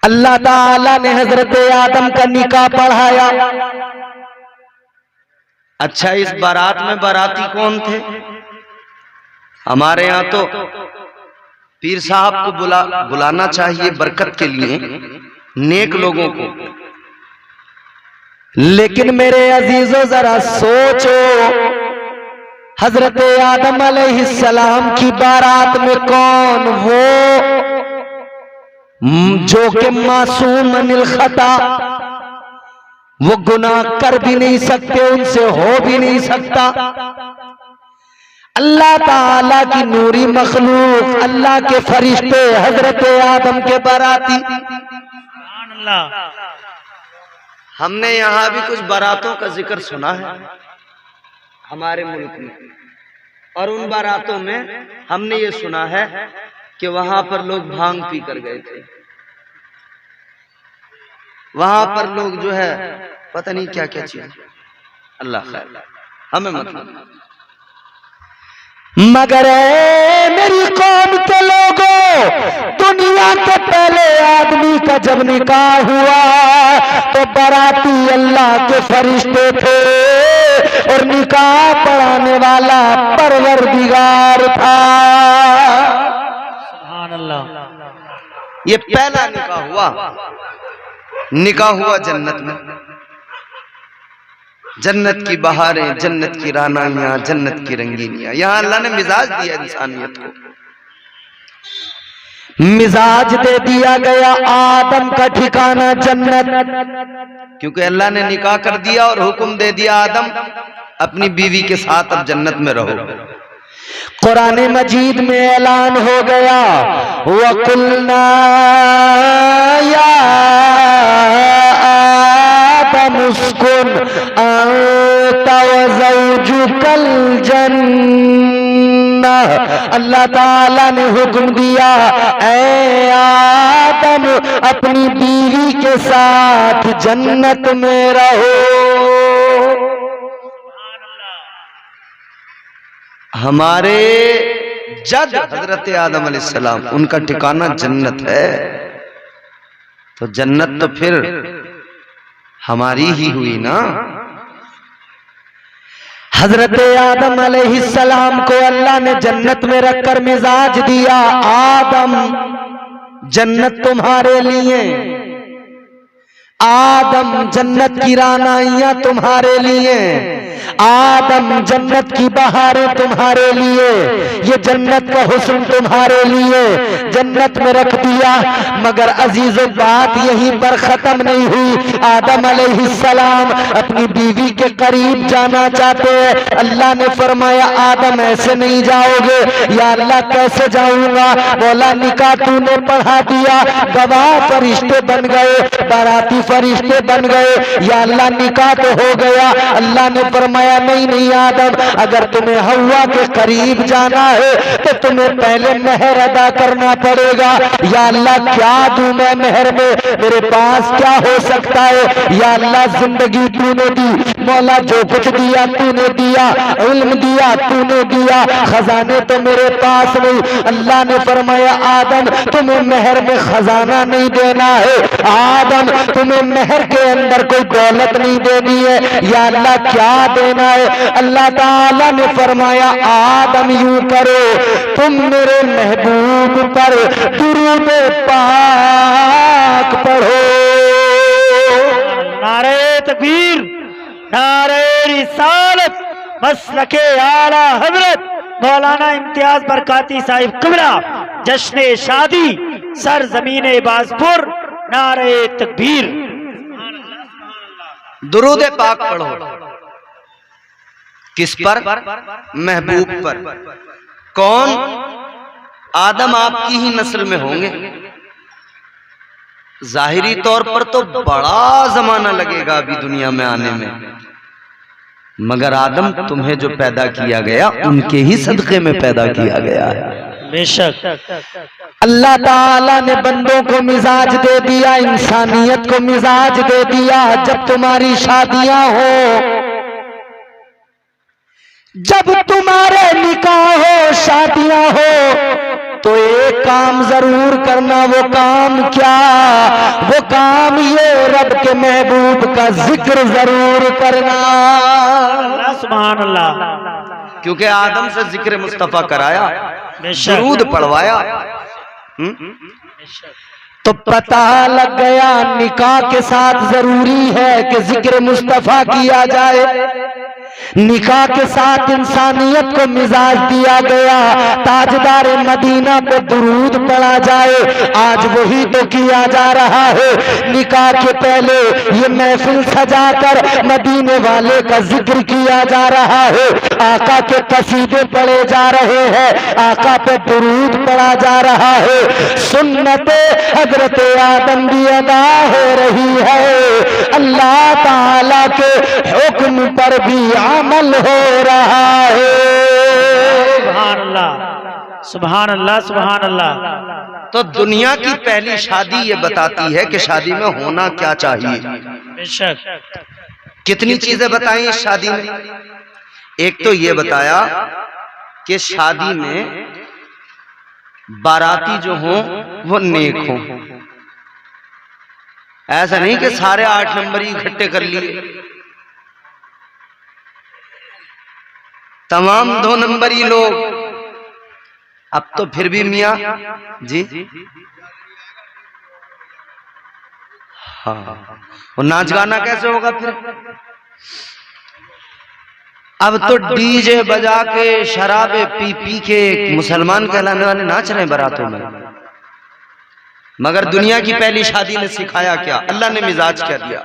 अल्लाह ताला ने हजरत आदम का निकाह पढ़ाया। अच्छा, इस बारात में बाराती कौन थे? हमारे यहाँ तो पीर साहब को बुलाना चाहिए बरकत के लिए, नेक लोगों को। लेकिन मेरे अजीजों जरा सोचो, हजरत आदम अलैहिस्सलाम की बारात में कौन वो जो कि मासूम अनिल खता, वो गुनाह कर भी नहीं सकते, उनसे हो भी नहीं सकता। अल्लाह ताला की नूरी मखलूक, अल्लाह के फरिश्ते हजरत आदम के बाराती। हमने यहां भी कुछ बारातों का जिक्र सुना है हमारे मुल्क में, और उन बारातों में हमने ये सुना है कि वहां पर लोग भांग पी कर गए थे। वहां पर लोग जो है पता नहीं क्या क्या चीज, अल्लाह खैर हमें मतलब। मगर मेरी कौम के लोगों, दुनिया के पहले आदमी का जब निकाह हुआ तो बाराती अल्लाह के फरिश्ते थे और निकाह पढ़ाने वाला परवरदिगार था। सुभान अल्लाह। ये पहला निकाह हुआ, निकाह हुआ जन्नत में। जन्नत की बहारें, जन्नत की रानाइयां, जन्नत की रंगीनियां, यहां अल्लाह ने मिजाज दिया इंसानियत को, मिजाज दे दिया गया। आदम का ठिकाना जन्नत, क्योंकि अल्लाह ने निकाह कर दिया और हुक्म दे दिया आदम अपनी बीवी के साथ अब जन्नत में रहो। कुरान मजीद में ऐलान हो गया, वकुलना या आदम उस्कुन अंता व ज़ौजुकल जन्नह। अल्लाह ताला ने हुक्म दिया, ऐ आदम अपनी बीवी के साथ जन्नत में रहो। हमारे जद हजरत आदम अलैहिस्सलाम, उनका ठिकाना जन्नत है, तो जन्नत तो फिर हमारी ही हुई ना। हजरत आदम अलैहिस्सलाम को अल्लाह ने जन्नत में रखकर मिजाज दिया, आदम जन्नत तुम्हारे लिए, आदम जन्नत की रानाइयां तुम्हारे लिए, आदम जन्नत की बहारें तुम्हारे लिए, ये जन्नत का हुस्न तुम्हारे लिए, जन्नत में रख दिया। मगर अजीजों, बात यहीं पर खत्म नहीं हुई। आदम अलैहिस्सलाम अपनी बीवी के करीब जाना चाहते हैं। अल्लाह ने फरमाया, आदम ऐसे नहीं जाओगे। या अल्लाह कैसे जाऊंगा? बोला, निकाह तूने पढ़ा दिया, गवाह फरिश्ते बन गए, बाराती फरिश्ते बन गए, या अल्लाह निकाह तो हो गया। अल्लाह ने फरमाया, नहीं नहीं आदम, अगर तुम्हें हव्वा के करीब जाना है तो तुम्हें पहले मेहर अदा करना पड़ेगा। या अल्लाह क्या दूं मैं मेहर में, मेरे पास क्या हो सकता है? या अल्लाह जिंदगी तूने दी, मौला जो कुछ दिया तूने दिया, इल्म दिया तूने दिया, खजाने तो मेरे पास नहीं। अल्लाह ने फरमाया, आदम तुम्हें मेहर में खजाना नहीं देना है, आदम तुम्हें मेहर के अंदर कोई दौलत नहीं देनी है। या अल्लाह क्या देना है? अल्लाह ताला ने फरमाया, आदम यूं करो, तुम मेरे महबूब पर दुरूद पाक पढ़ो। नारे तकबीर, नारे रिसालत, मसलके आला हजरत मौलाना इम्तियाज बरकाती साहिब किबला, जश्न शादी सर जमीन बाजपुर। नारे तकबीर। दुरूद पाक पढ़ो। किस पर? महबूब पर। कौन? आदम आपकी ही नस्ल में होंगे। जाहिरी तौर पर तो बड़ा जमाना लगेगा अभी दुनिया में आने में, मगर आदम तुम्हें जो पैदा किया गया उनके ही सदक़े में पैदा किया गया है। बेशक अल्लाह ताला ने बंदों को मिजाज दे दिया, इंसानियत को मिजाज दे दिया। जब तुम्हारी शादियां हो, जब तुम्हारे निकाह हो, शादियां हो, तो एक काम जरूर करना। वो काम क्या? वो काम ये, रब के महबूब का जिक्र जरूर करना। सुभान अल्लाह। क्योंकि आदम से जिक्र मुस्तफा कराया, बेशक। दुरूद पढ़वाया। तो पता लग गया निकाह के साथ जरूरी है कि जिक्र मुस्तफा किया जाए। निकाह के साथ इंसानियत को मिजाज दिया गया, ताजदार मदीना पे दुरूद पढ़ा जाए। आज वही तो किया जा रहा है। निकाह के पहले ये महफिल सजाकर मदीने वाले का जिक्र किया जा रहा है। आका के कसीदे पढ़े जा रहे हैं, आका पे दुरूद पढ़ा जा रहा है। सुन्नत हजरत आदम भी अदा हो रही है। अल्लाह ताला के हुक्म पर भी अमल हो रहा है। सुभान अल्लाह, सुभान अल्लाह, सुभान अल्लाह। तो दुनिया की पहली शादी ये बताती है कि शादी में होना क्या चाहिए। बेशक। कितनी चीजें बताई इस शादी में। एक तो ये बताया कि शादी में बाराती जो हों वो नेक हों। ऐसा नहीं कि सारे 8 नंबर ही इकट्ठे कर लिए, तमाम 2 नंबरी लोग। अब तो फिर भी मियां जी, हाँ, वो नाच गाना कैसे होगा फिर। अब तो डीजे बजा के शराबे पी पी के मुसलमान कहलाने वाले नाच रहे हैं बारातों में। मगर दुनिया की पहली शादी ने सिखाया क्या? अल्लाह ने मिजाज क्या दिया?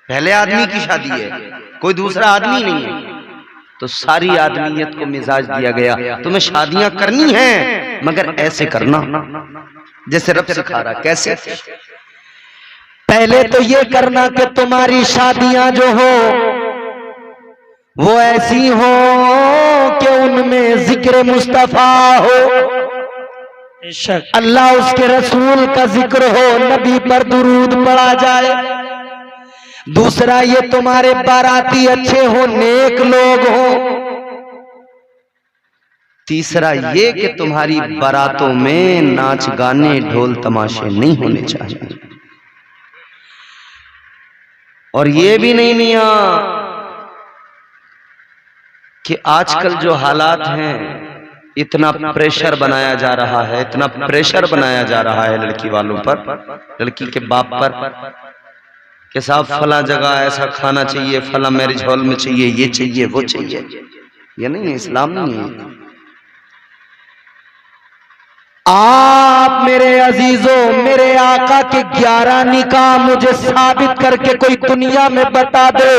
पहले आदमी की शादी है, कोई दूसरा आदमी नहीं है, तो सारी आदमियत को मिजाज दिया गया। तुम्हें शादियां करनी है मगर ऐसे करना जैसे रब सिखा रहा। कैसे? पहले तो ये करना कि तुम्हारी शादियां जो हो वो ऐसी हो कि उनमें जिक्र मुस्तफा हो, बेशक। अल्लाह उसके रसूल का जिक्र हो, नबी पर दुरूद पढ़ा जाए। दूसरा ये तुम्हारे बाराती अच्छे हो, नेक लोग हो। तीसरा ये कि तुम्हारी बारातों में नाच गाने ढोल तमाशे नहीं होने चाहिए। और ये भी नहीं मियां कि आजकल जो हालात हैं, इतना प्रेशर बनाया जा रहा है, इतना प्रेशर बनाया जा रहा है लड़की वालों पर, लड़की के बाप पर, कि साहब फला जगह ऐसा खाना चाहिए, फला मैरिज हॉल में चाहिए, ये चाहिए, वो चाहिए। ये नहीं है, इस्लाम नहीं है। आप मेरे अजीजों, मेरे आका के 11 निकाह मुझे साबित करके कोई दुनिया में बता दो।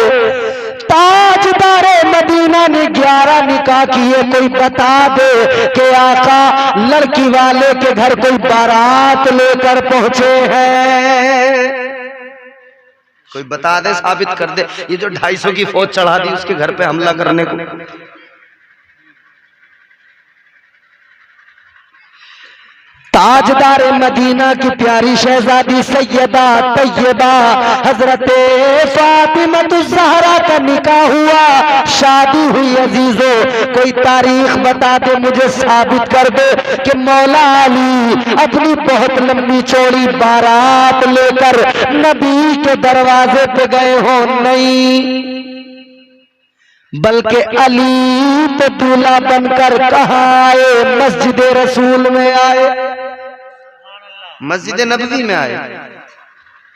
ताजदारे मदीना ने 11 निकाह किए, कोई बता दे कि आका लड़की वाले के घर कोई बारात लेकर पहुंचे हैं। कोई बता दे, साबित कर दे। ये जो 250 की फौज चढ़ा दी उसके घर पे हमला करने को, ताजदार मदीना की प्यारी शहजादी सैयदा तैयबा हजरत फातिमा ज़हरा का निकाह हुआ, शादी हुई। अजीजों, कोई तारीख बता दे, मुझे साबित कर दे कि मौला अली अपनी बहुत लंबी चौड़ी बारात लेकर नबी के दरवाजे पे गए हो। नहीं, बल्कि अली तो दूल्हा बनकर कहाँ आए? मस्जिद रसूल में आए, मस्जिद नबवी में आए।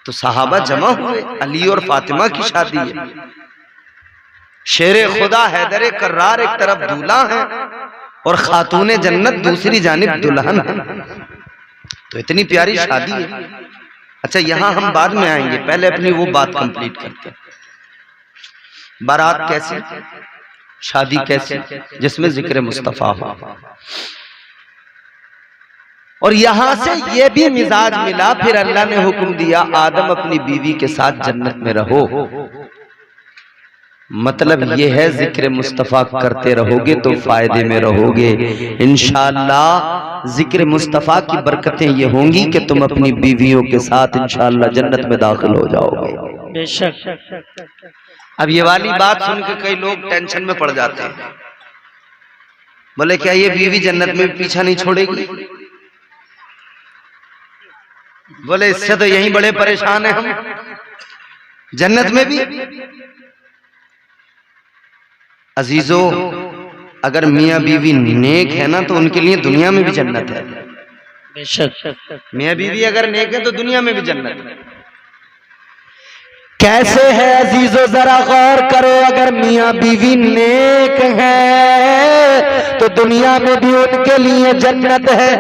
तो सहाबा जमा हुए, अली और फातिमा की शादी है। शेरे खुदा हैदर कर्रार एक तरफ दूल्हा है और खातूने जन्नत दूसरी जानिब दुल्हन है। तो इतनी प्यारी शादी है। अच्छा, यहां हम बाद में आएंगे, पहले अपनी वो बात कंप्लीट करते हैं। बारात कैसी, शादी कैसी, जिसमें जिक्र मुस्तफा हो। और यहां से ये भी मिजाज मिला, फिर अल्लाह ने हुक्म दिया आदम अपनी बीवी के साथ जन्नत में रहो। मतलब ये है जिक्र मुस्तफा करते रहोगे तो फायदे में रहोगे इंशाअल्लाह। जिक्र मुस्तफा की बरकतें ये होंगी कि तुम अपनी बीवियों के साथ इंशाअल्लाह जन्नत में दाखिल हो जाओगे। बेशक। अब ये वाली बात सुन के कई लोग टेंशन में पड़ जाते हैं, बोले क्या ये बीवी जन्नत में पीछा नहीं छोड़ेगी? बोले इससे तो यहीं बड़े परेशान हैं हम, जन्नत में भी। अजीजों, अगर मियाँ बीवी नेक है ना तो उनके लिए दुनिया में भी जन्नत है। बेशक। मियाँ बीवी अगर नेक है तो दुनिया में भी जन्नत है। कैसे है अजीजों, जरा गौर करो, अगर मियाँ बीवी नेक है तो दुनिया में भी उनके लिए जन्नत है।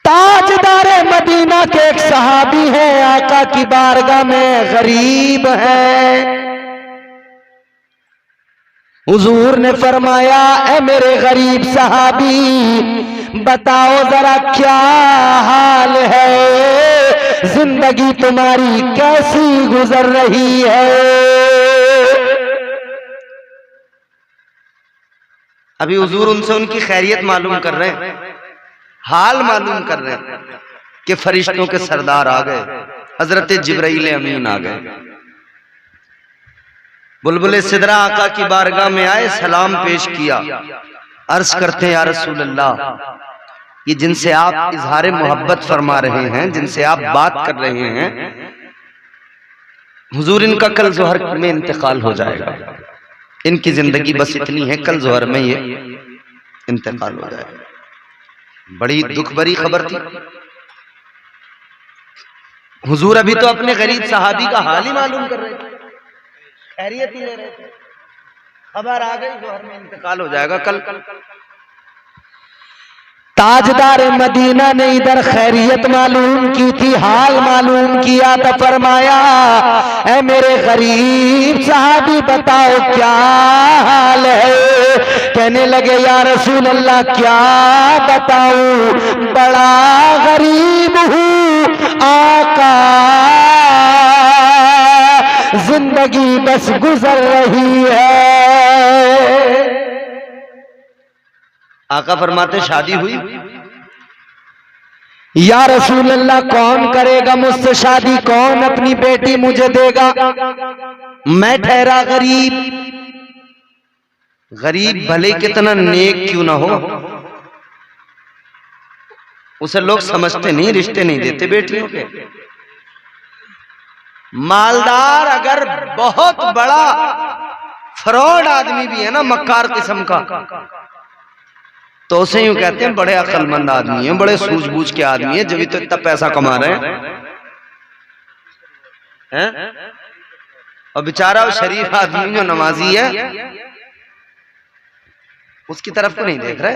ताजदारे मदीना के एक सहाबी हैं, आका की बारगाह में गरीब हैं। हुजूर ने फरमाया, ए मेरे गरीब सहाबी, बताओ जरा क्या हाल है, जिंदगी तुम्हारी कैसी गुजर रही है। अभी हुजूर उनसे उनकी खैरियत मालूम कर रहे हैं, हाल मालूम कर रहे हैं कि फरिश्तों के सरदार आ गए, हजरत जिब्राइल अमीन आ गए। बुलबुल सिदरा आका की बारगाह में आए, सलाम पेश किया, अर्ज करते हैं या रसूल अल्लाह, ये जिनसे आप इजहार मोहब्बत फरमा रहे हैं, जिनसे आप बात कर रहे हैं, हुजूर इनका कल जोहर में इंतकाल हो जाएगा, इनकी जिंदगी बस इतनी है, कल जोहर में ये इंतकाल हो जाएगा। बड़ी दुख भरी खबर थी। हुजूर अभी तो अपने गरीब सहाबी का हाल ही मालूम कर रहे थे, खैरियत ही ले रहे थे, खबर आ गई जोहर में इंतकाल हो जाएगा कल। ताजदार मदीना ने इधर खैरियत मालूम की थी, हाल मालूम किया तो फरमाया, ऐ मेरे गरीब साहबी बताओ क्या हाल है। कहने लगे, या रसूल अल्लाह क्या बताऊं, बड़ा गरीब हूँ आका, जिंदगी बस गुजर रही है। आका फरमाते, शादी हुई? या रसूल अल्लाह कौन करेगा मुझसे शादी, कौन अपनी बेटी मुझे देगा, मैं ठहरा गरीब। गरीब भले कितना नेक क्यों ना हो, उसे लोग समझते नहीं, रिश्ते नहीं देते बेटियों के। मालदार अगर बहुत बड़ा फ्रॉड आदमी भी है ना, मक्कार किस्म का, तो उसे यूं कहते हैं बड़े अक्लमंद आदमी है, बड़े सूझबूझ के आदमी है, जब तो इतना पैसा कमा रहे हैं। और बेचारा वो शरीफ आदमी जो नमाजी है, उसकी तरफ को नहीं देख रहे।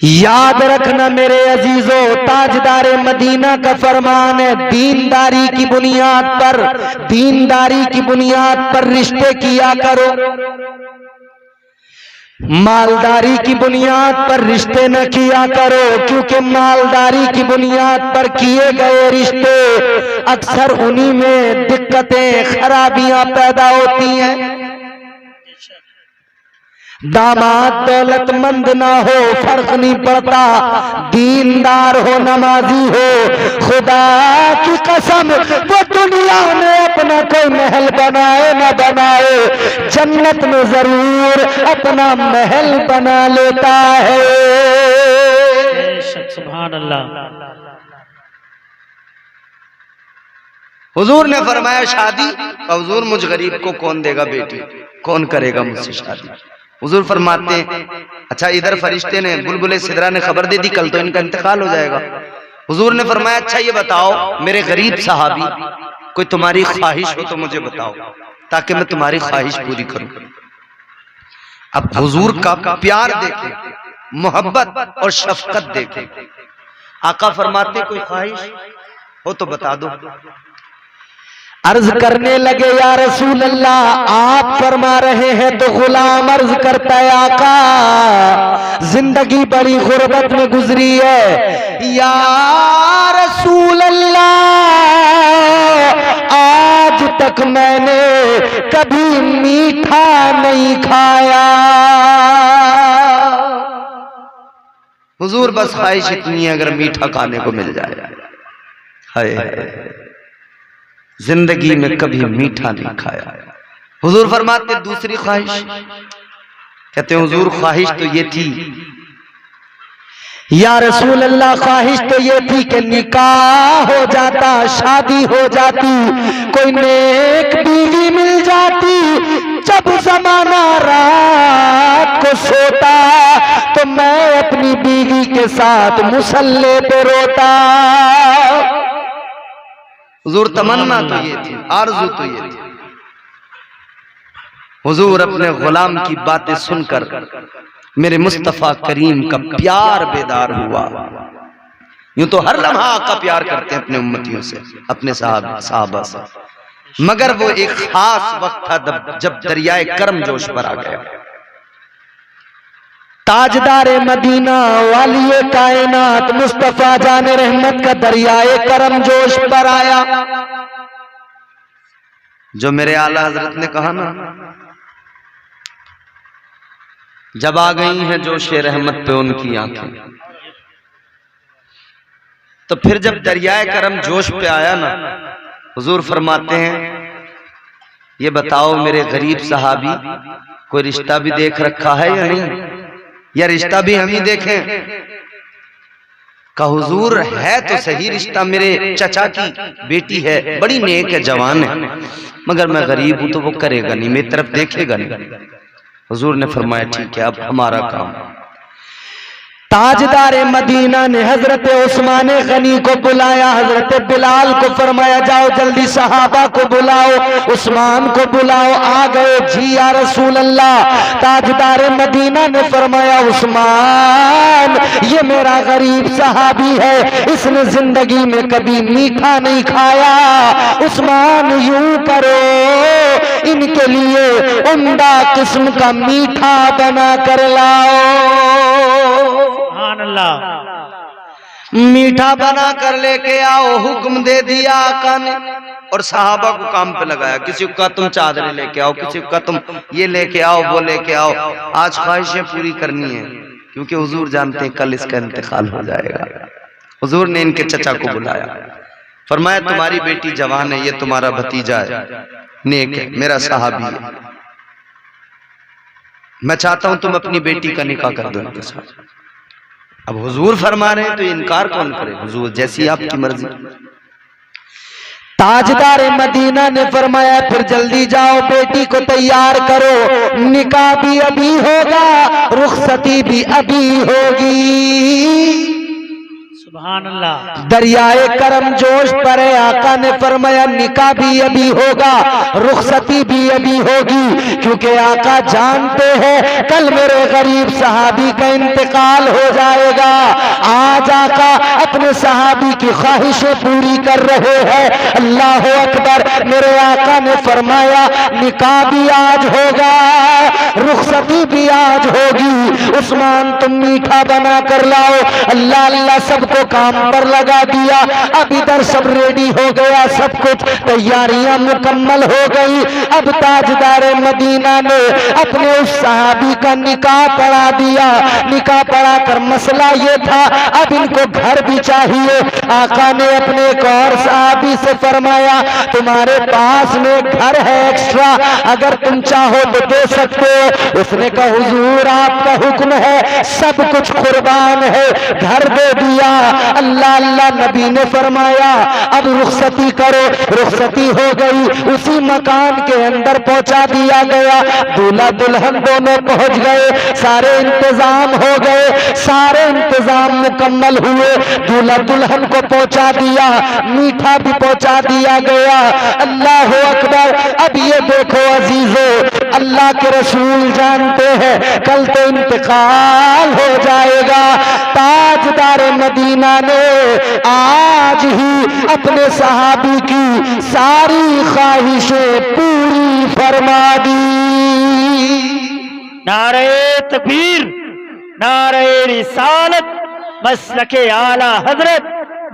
याद रखना मेरे अजीजों, ताजदारे मदीना का फरमान है, दीनदारी की बुनियाद पर, दीनदारी की बुनियाद पर रिश्ते किया करो, मालदारी की बुनियाद पर रिश्ते न किया करो, क्योंकि मालदारी की बुनियाद पर किए गए रिश्ते अक्सर उन्हीं में दिक्कतें खराबियां पैदा होती हैं। दामाद दौलतमंद ना हो फर्क नहीं पड़ता, दीनदार हो नमाजी हो, खुदा की कसम वो दुनिया में अपना कोई महल बनाए न बनाए, जन्नत में जरूर अपना महल बना लेता है। सुभान अल्लाह। हुजूर ने फरमाया शादी, हुजूर मुझ गरीब को कौन देगा बेटी, कौन करेगा मुझसे शादी। हुजूर फरमाते हैं, अच्छा इधर फरिश्ते ने, बुलबुल सिदरा ने खबर दे दी कल तो इनका इंतकाल हो जाएगा। हुजूर ने फरमाया, अच्छा ये बताओ मेरे गरीब सहाबी, कोई तुम्हारी ख्वाहिश हो तो मुझे बताओ, ताकि मैं तुम्हारी ख्वाहिश पूरी करूं। अब हुजूर का प्यार देखे, मोहब्बत और शफकत देखे। आका फरमाते, कोई ख्वाहिश हो तो बता दो। अर्ज करने लगे, या रसूल अल्लाह आप फरमा रहे हैं तो गुलाम अर्ज करता है, आका जिंदगी बड़ी गुर्बत में गुजरी है। या रसूल अल्लाह आज तक मैंने कभी मीठा नहीं खाया। हुजूर बस ख्वाहिश इतनी है, अगर मीठा खाने को मिल जाए। हाय, जिंदगी में कभी मीठा नहीं खाया। हुजूर फरमाते, दूसरी ख्वाहिश? कहते हैं हुजूर ख्वाहिश तो ये थी या रसूल अल्लाह, ख्वाहिश तो ये थी कि निकाह हो जाता, शादी हो जाती, कोई नेक बीवी मिल जाती। जब जमाना रात को सोता तो मैं अपनी बीवी के साथ मुसल्ले पे रोता। हुजूर तमन्ना तो ये थी, आरज़ू तो ये थी। हुजूर अपने गुलाम की बातें सुनकर मेरे मुस्तफा करीम का प्यार बेदार हुआ। यूं तो हर लम्हा आका प्यार करते हैं अपने उम्मतियों से, अपने साहबा से, मगर वो एक खास वक्त था जब दरियाए कर्म जोश पर आ गया। ताजदारे मदीना वालिए कायनात मुस्तफा जाने रहमत का दरियाए करम जोश पर आया। जो मेरे आला हजरत ने कहा ना, जब आ गई हैं जोशे रहमत पे उनकी आंखें, तो फिर जब दरियाए करम जोश पे आया ना, हुजूर फरमाते हैं, ये बताओ मेरे गरीब सहाबी कोई रिश्ता भी देख रखा है या नहीं, या रिश्ता भी हम ही देखें? का हुजूर है तो सही रिश्ता, मेरे चचा की बेटी है, बड़ी नेक है, जवान है, मगर मैं गरीब हूं तो वो करेगा नहीं, मेरी तरफ देखेगा नहीं। हुजूर ने फरमाया ठीक है, अब हमारा काम। ताजदारे मदीना ने हजरत उस्मान गनी को बुलाया, हजरत बिलाल को फरमाया जाओ जल्दी सहाबा को बुलाओ, उस्मान को बुलाओ। आ गए, जी या रसूल अल्लाह। ताजदारे मदीना ने फरमाया उस्मान, ये मेरा गरीब सहाबी है, इसने जिंदगी में कभी मीठा नहीं खाया। उस्मान यूं करो, इनके लिए उम्दा किस्म का मीठा बना कर लाओ। मीठा बना कर लेके आओ, हुक्म दे दिया आका ने, और सहाबा को काम पे लगाया। किसी को कहा तुम चादरें लेके आओ, किसी को कहा तुम ये लेके आओ, वो लेके आओ। आज ख्वाहिशें पूरी करनी है, क्योंकि हुजूर जानते हैं कल इसका इंतकाल हो जाएगा। हुजूर ने इनके चचा को बुलाया, फरमाया तुम्हारी बेटी जवान है, ये तुम्हारा भतीजा है, नेक है, मेरा सहाबी है, मैं चाहता हूं तुम अपनी बेटी का निकाह कर दो इनके साथ। अब हुजूर फरमा रहे हैं तो इनकार कौन करे? हुजूर जैसी आपकी मर्जी। ताजदार मदीना ने फरमाया फिर जल्दी जाओ, बेटी को तैयार करो, निकाह भी अभी होगा, रुखसती भी अभी होगी। सुभान अल्लाह। दरियाए करम जोश पर है, आका ने फरमाया निकाह भी अभी होगा, रुखसती भी अभी होगी, क्योंकि आका जानते हैं कल मेरे गरीब सहाबी का इंतकाल हो जाएगा। आज आका अपने सहाबी की ख्वाहिशें पूरी कर रहे हैं। अल्लाह अकबर। मेरे आका ने फरमाया निकाह भी आज होगा, रुखसती भी आज होगी। उस्मान तुम मीठा बना कर लाओ। अल्लाह अल्लाह सबको काम पर लगा दिया। अब इधर सब रेडी हो गया, सब कुछ तैयारियां मुकम्मल हो गई। अब ताजदार मदीना ने अपने उस सहाबी का निकाह पढ़ा दिया। निकाह पढ़ा कर मसला ये था अब इनको घर भी चाहिए। आका ने अपने एक और सहाबी से फरमाया तुम्हारे पास में घर है एक्स्ट्रा, अगर तुम चाहो तो दे सकते हो। उसने कहा हुजूर आपका हुक्म है, सब कुछ कुर्बान है, घर दे दिया। अल्लाह अल्लाह नबी ने फरमाया अब रुखसती करो। रुखसती हो गई, उसी मकान के अंदर पहुंचा दिया गया। दूल्हा दुल्हन दोनों पहुंच गए, सारे इंतजाम हो गए, सारे इंतजाम मुकम्मल हुए। दूल्हा दुल्हन को पहुंचा दिया, मीठा भी पहुंचा दिया गया। अल्लाह अकबर। अब ये देखो अजीजों, अल्लाह के रसूल जानते हैं कल तो इंतकाल हो जाएगा। ताजदार मदीना ने आज ही अपने सहाबी की सारी ख्वाहिशें पूरी फरमा दी। नारे तकबीर, नारे रिसालत, मसलके आला हजरत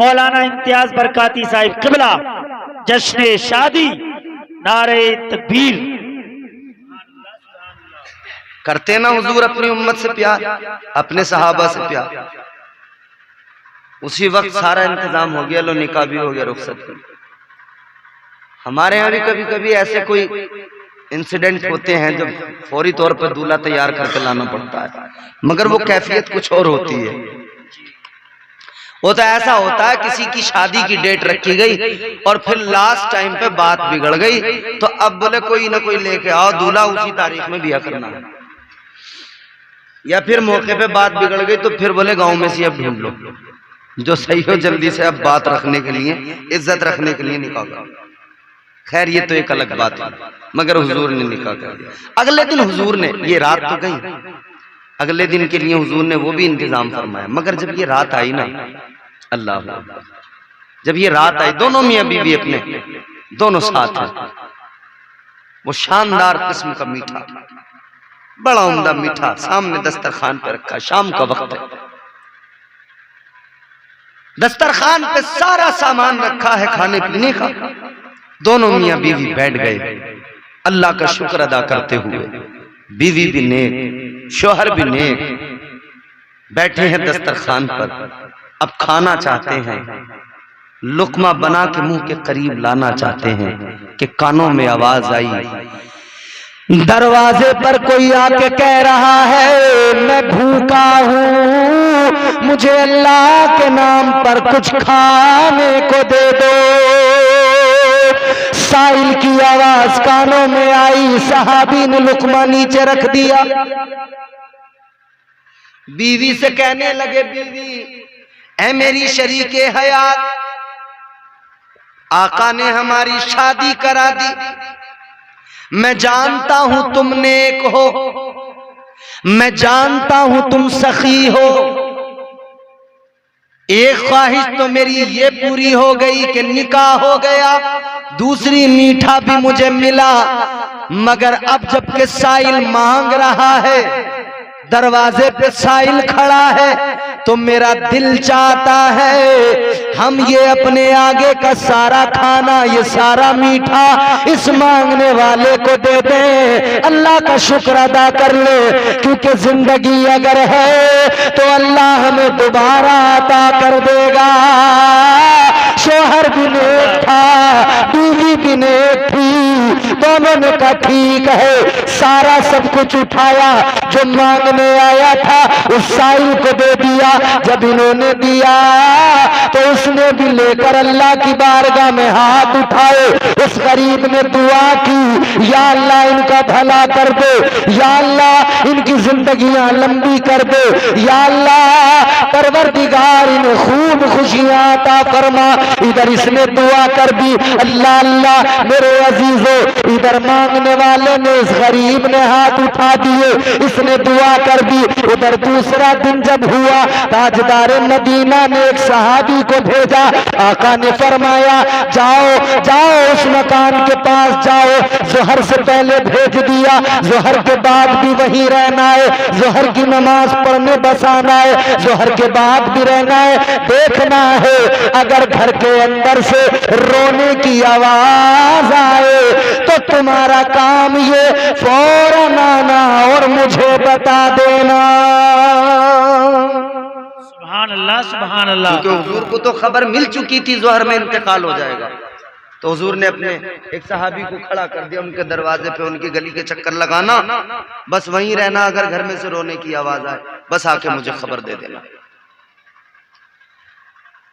मौलाना इम्तियाज बरकाती साहिब किबला, जश्न शादी, नारे तकबीर। करते ना हुजूर अपनी उम्मत से प्यार, अपने सहाबा से प्यार। उसी वक्त सारा इंतजाम हो गया, लो निकाह भी हो गया, रुखसत भी। हमारे यहाँ भी कभी कभी ऐसे कोई इंसिडेंट होते हैं जब फौरी तौर पर दूल्हा तैयार करके लाना पड़ता है, मगर वो कैफियत कुछ और होती है। वो तो ऐसा होता है किसी की शादी की डेट रखी गई और फिर लास्ट टाइम पे बात बिगड़ गई, तो अब बोले कोई ना कोई लेके आओ दूल्हा, उसी तारीख में बिया करना है। या फिर मौके पे बात बिगड़ गई तो फिर बोले गांव में से अब ढूंढ लो जो सही हो, जल्दी से अब बात रखने के लिए, इज्जत रखने के लिए निकाह करो। खैर ये तो एक अलग बात है, मगर हुजूर ने निकाह कर दिया। अगले दिन हुजूर ने, ये रात तो गई, अगले दिन के लिए हुजूर ने वो भी इंतजाम फरमाया। मगर जब ये रात आई ना, अल्लाह, जब ये रात आई, दोनों मियां बीवी अपने दोनों साथ हैं, वो शानदार किस्म का मीठा, बड़ा उम्दा मीठा सामने दस्तरखान पे रखा। शाम का वक्त है, दस्तरखान पे सारा सामान रखा है खाने पीने का। दोनों मियां बीवी बैठ गए अल्लाह का शुक्र अदा करते हुए। बीवी भी नेक, शोहर भी नेक, बैठे हैं दस्तरखान पर। अब खाना चाहते हैं, लुकमा बना के मुंह के करीब लाना चाहते हैं कि कानों में आवाज आई, दरवाजे पर कोई आके कह रहा है मैं भूखा हूँ, मुझे अल्लाह के नाम पर कुछ खाने को दे दो। साइल की आवाज कानों में आई, सहाबी ने लुकमा नीचे रख दिया। बीवी से कहने लगे, बीवी ऐ मेरी शरीके हयात, आका ने हमारी शादी करा दी, मैं जानता हूं तुम नेक हो, मैं जानता हूं तुम सखी हो। एक ख्वाहिश तो मेरी ये पूरी हो गई कि निकाह हो गया, दूसरी मीठा भी मुझे मिला। मगर अब जबकि साइल मांग रहा है, दरवाजे पे साइल खड़ा है, तो मेरा दिल चाहता है हम ये अपने आगे का सारा खाना, ये सारा मीठा इस मांगने वाले को दे दें, अल्लाह का शुक्र अदा कर ले। क्योंकि जिंदगी अगर है तो अल्लाह हमें दोबारा अता कर देगा। शोहर भी नेक था, बीवी भी नेक थी, दोनों ने कहा ठीक है। सारा सब कुछ उठाया, जो मांगने आया था उस साइल को दे दिया। जब इन्होंने दिया तो उसने भी लेकर अल्लाह की बारगाह में हाथ उठाए। उस गरीब ने दुआ की, या अल्लाह इनका भला कर दे, या अल्लाह इनकी जिंदगियां लंबी कर दे, या अल्लाह परवरदिगार इन्हें खूब खुशियां अता फरमा। इधर इसने दुआ कर दी, अल्लाह अल्लाह मेरे अजीजों, इधर मांगने वाले ने, इस गरीब ने हाथ उठा दिए, इसने दुआ कर दी। उधर दूसरा दिन जब हुआ, ताजदार मदीना ने एक सहाबी को भेजा। आका ने फरमाया जाओ जाओ उस मकान के पास जाओ। जोहर से पहले भेज दिया, जोहर के बाद भी वहीं रहना है, जोहर की नमाज पढ़ने बस आना है, जोहर के बाद भी रहना है। देखना है अगर घर के अंदर से रोने की आवाज आए तो तुम्हारा काम ये फौरन आना और मुझे बता देना। सुभान अल्लाह, सुभान अल्लाह। क्योंकि हुजूर को तो खबर मिल चुकी थी जोहर में इंतकाल हो जाएगा, तो हुजूर ने अपने एक सहाबी को खड़ा कर दिया उनके दरवाजे पे, उनकी गली के चक्कर लगाना, बस वहीं रहना, अगर घर में से रोने की आवाज आए बस आके मुझे खबर दे देना।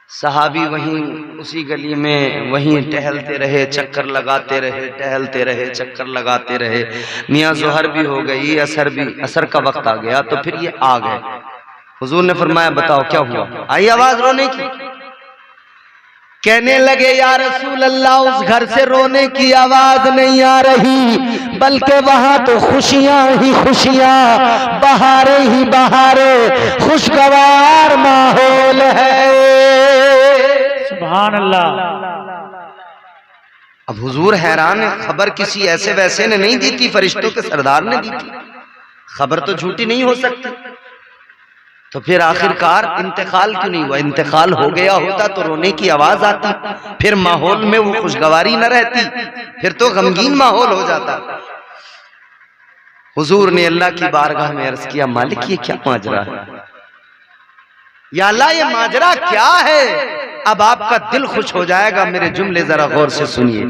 सहाबी वहीं उसी गली में वहीं टहलते रहे, चक्कर लगाते रहे, टहलते रहे, चक्कर लगाते रहे। मियाँ जोहर भी हो गई, असर भी, असर का वक्त आ गया, तो फिर ये आ गए। हुजूर ने फरमाया बताओ क्या हुआ, आई आवाज रोने की? कहने लगे या रसूल अल्लाह, उस घर से रोने की आवाज नहीं आ रही, बल्कि वहां तो खुशियां ही खुशियां, बहारे ही बहारे, खुशगवार माहौल है। सुभान अल्लाह। अब हुजूर हैरान है, खबर किसी ऐसे वैसे ने नहीं दी थी, फरिश्तों के सरदार ने दी थी, खबर तो झूठी नहीं हो सकती। तो फिर आखिरकार इंतकाल क्यों नहीं हुआ? इंतकाल हो गया होता तो रोने की आवाज आती, फिर माहौल में वो खुशगवारी न रहती, फिर तो गमगीन माहौल हो जाता। हुजूर ने अल्लाह की बारगाह में अर्ज किया, मालिक ये क्या माजरा है? या अल्लाह ये माजरा क्या है? अब आपका दिल खुश हो जाएगा, मेरे जुमले जरा गौर से सुनिए।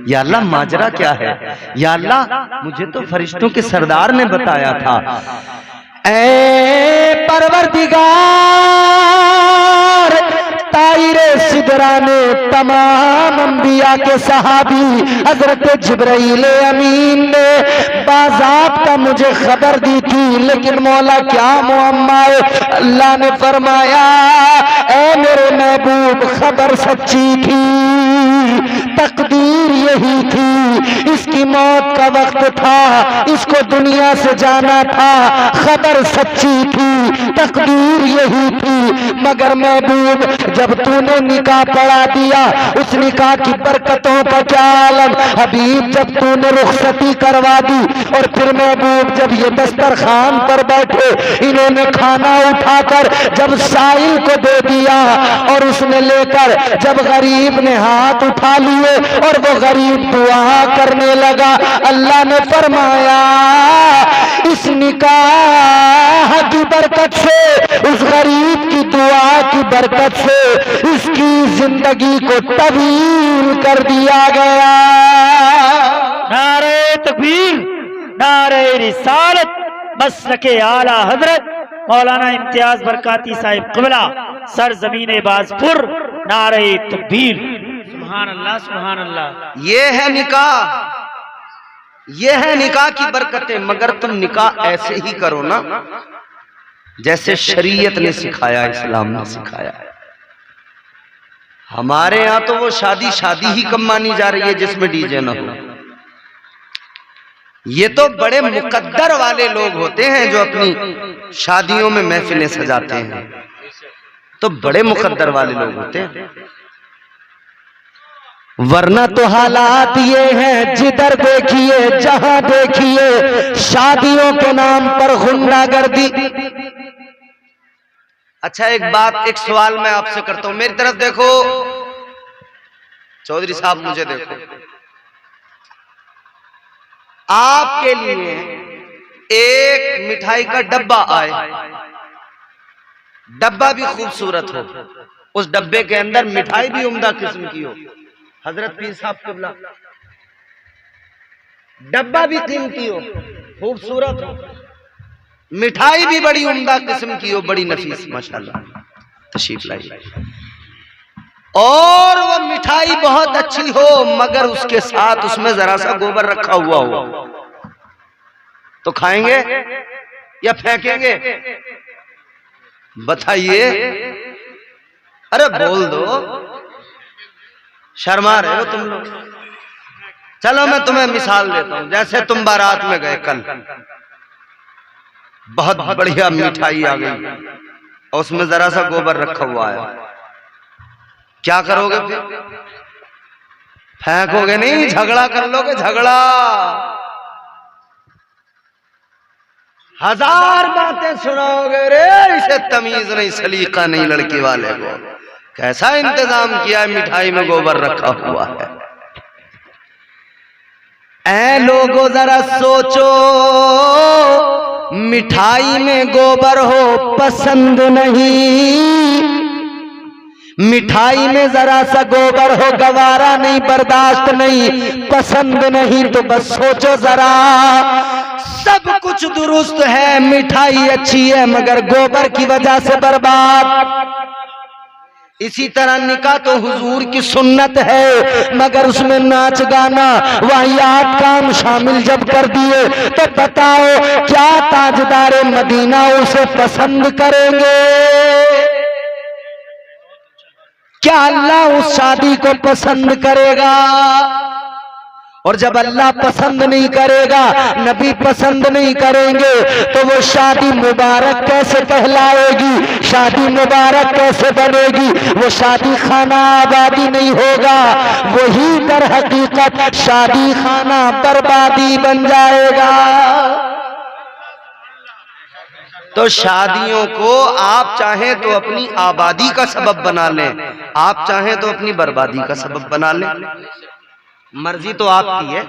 या अल्लाह माजरा क्या है? या अल्लाह मुझे तो फरिश्तों के सरदार ने बताया था। ऐ परवरदिगार सरवराने तमाम अंबिया के सहाबी हजरत जिब्राइल अमीन ने बाज़ाब्ता मुझे खबर दी थी, लेकिन मौला क्या मुअम्मा है? अल्लाह ने फरमाया, ऐ मेरे महबूब, खबर सच्ची थी, तकदीर यही थी, इसकी मौत का वक्त था, इसको दुनिया से जाना था, खबर सच्ची थी, तकदीर यही थी। मगर महबूब, जब तूने निकाह पढ़ा दिया, उस निकाह की बरकतों का क्या आलम। हबीब, जब तूने रुखसती करवा दी और फिर महबूब जब ये दस्तरखान पर बैठे, इन्होंने खाना उठाकर जब साइल को दे दिया और उसने लेकर जब गरीब ने हाथ उठा लिए और वो गरीब दुआ करने लगा, अल्लाह ने फरमाया, इस निकाह की बरकत से, उस गरीब की दुआ की बरकत से इसकी जिंदगी को तवील कर दिया गया। नारे तकबीर, नारे रिसालत, मसलके आला हजरत मौलाना इम्तियाज बरकाती साहिब क़िबला, सरजमीन बाजपुर, नारे तकबीर, सुभान अल्लाह, सुभान अल्लाह। ये है निकाह, ये है निकाह की बरकतें। मगर तुम निकाह ऐसे ही करो ना जैसे शरीयत ने सिखाया, इस्लाम ने सिखाया। हमारे यहाँ तो वो शादी शादी ही कम मानी जा रही है जिसमें डीजे ना हो। ये तो बड़े मुकद्दर वाले लोग होते हैं जो अपनी शादियों में महफिलें सजाते हैं, तो बड़े मुकद्दर वाले लोग होते हैं। वरना तो हालात ये हैं, जिधर देखिए जहां देखिए शादियों के नाम पर गुंडागर्दी। अच्छा, एक बात, एक सवाल मैं आपसे करता हूं, मेरी तरफ देखो चौधरी साहब, मुझे देखो। आपके लिए एक मिठाई का डब्बा आए, डब्बा भी खूबसूरत हो, उस डब्बे के अंदर मिठाई भी उम्दा किस्म की हो, हजरत पीर साहब क़िबला, डब्बा भी कीमती हो, खूबसूरत हो, मिठाई भी बड़ी उम्दा किस्म की हो, बड़ी नफीस, माशाल्लाह तशरीफ लाई, और वो मिठाई बहुत अच्छी हो, मगर उसके साथ उसमें जरा सा गोबर रखा हुआ हो, तो खाएंगे या फेंकेंगे? बताइए, अरे बोल दो, शर्मा रहे हो तुम लोग। चलो मैं तुम्हें मिसाल देता हूं, जैसे तुम बारात में गए कल, बहुत बढ़िया मिठाई आ गई और उसमें जरा सा गोबर रखा हुआ है, क्या करोगे फिर? फेंकोगे नहीं, झगड़ा कर लोगे, झगड़ा। हजार बातें सुनाओगे, रे इसे तमीज नहीं, सलीका नहीं लड़की वाले को, कैसा इंतजाम किया है, मिठाई में गोबर रखा हुआ है। ऐ लोगों जरा सोचो, मिठाई में गोबर हो पसंद नहीं, मिठाई में जरा सा गोबर हो गवारा नहीं, बर्दाश्त नहीं, पसंद नहीं, तो बस सोचो जरा, सब कुछ दुरुस्त है, मिठाई अच्छी है, मगर गोबर की वजह से बर्बाद। इसी तरह निकाह तो हुजूर की सुन्नत है, मगर उसमें नाच गाना वाहियात काम शामिल जब कर दिए, तो बताओ क्या ताजदारे मदीना उसे पसंद करेंगे? क्या अल्लाह उस शादी को पसंद करेगा? और जब अल्लाह पसंद नहीं करेगा, नबी पसंद नहीं करेंगे, तो वो शादी मुबारक कैसे कहलाएगी, शादी मुबारक कैसे बनेगी? वो शादी खाना आबादी नहीं होगा, वही दर हकीकत शादी खाना बर्बादी बन जाएगा। तो शादियों को आप चाहें तो अपनी आबादी का सबब बना लें, आप चाहें तो अपनी बर्बादी का सबब बना लें, मर्जी तो आपकी है।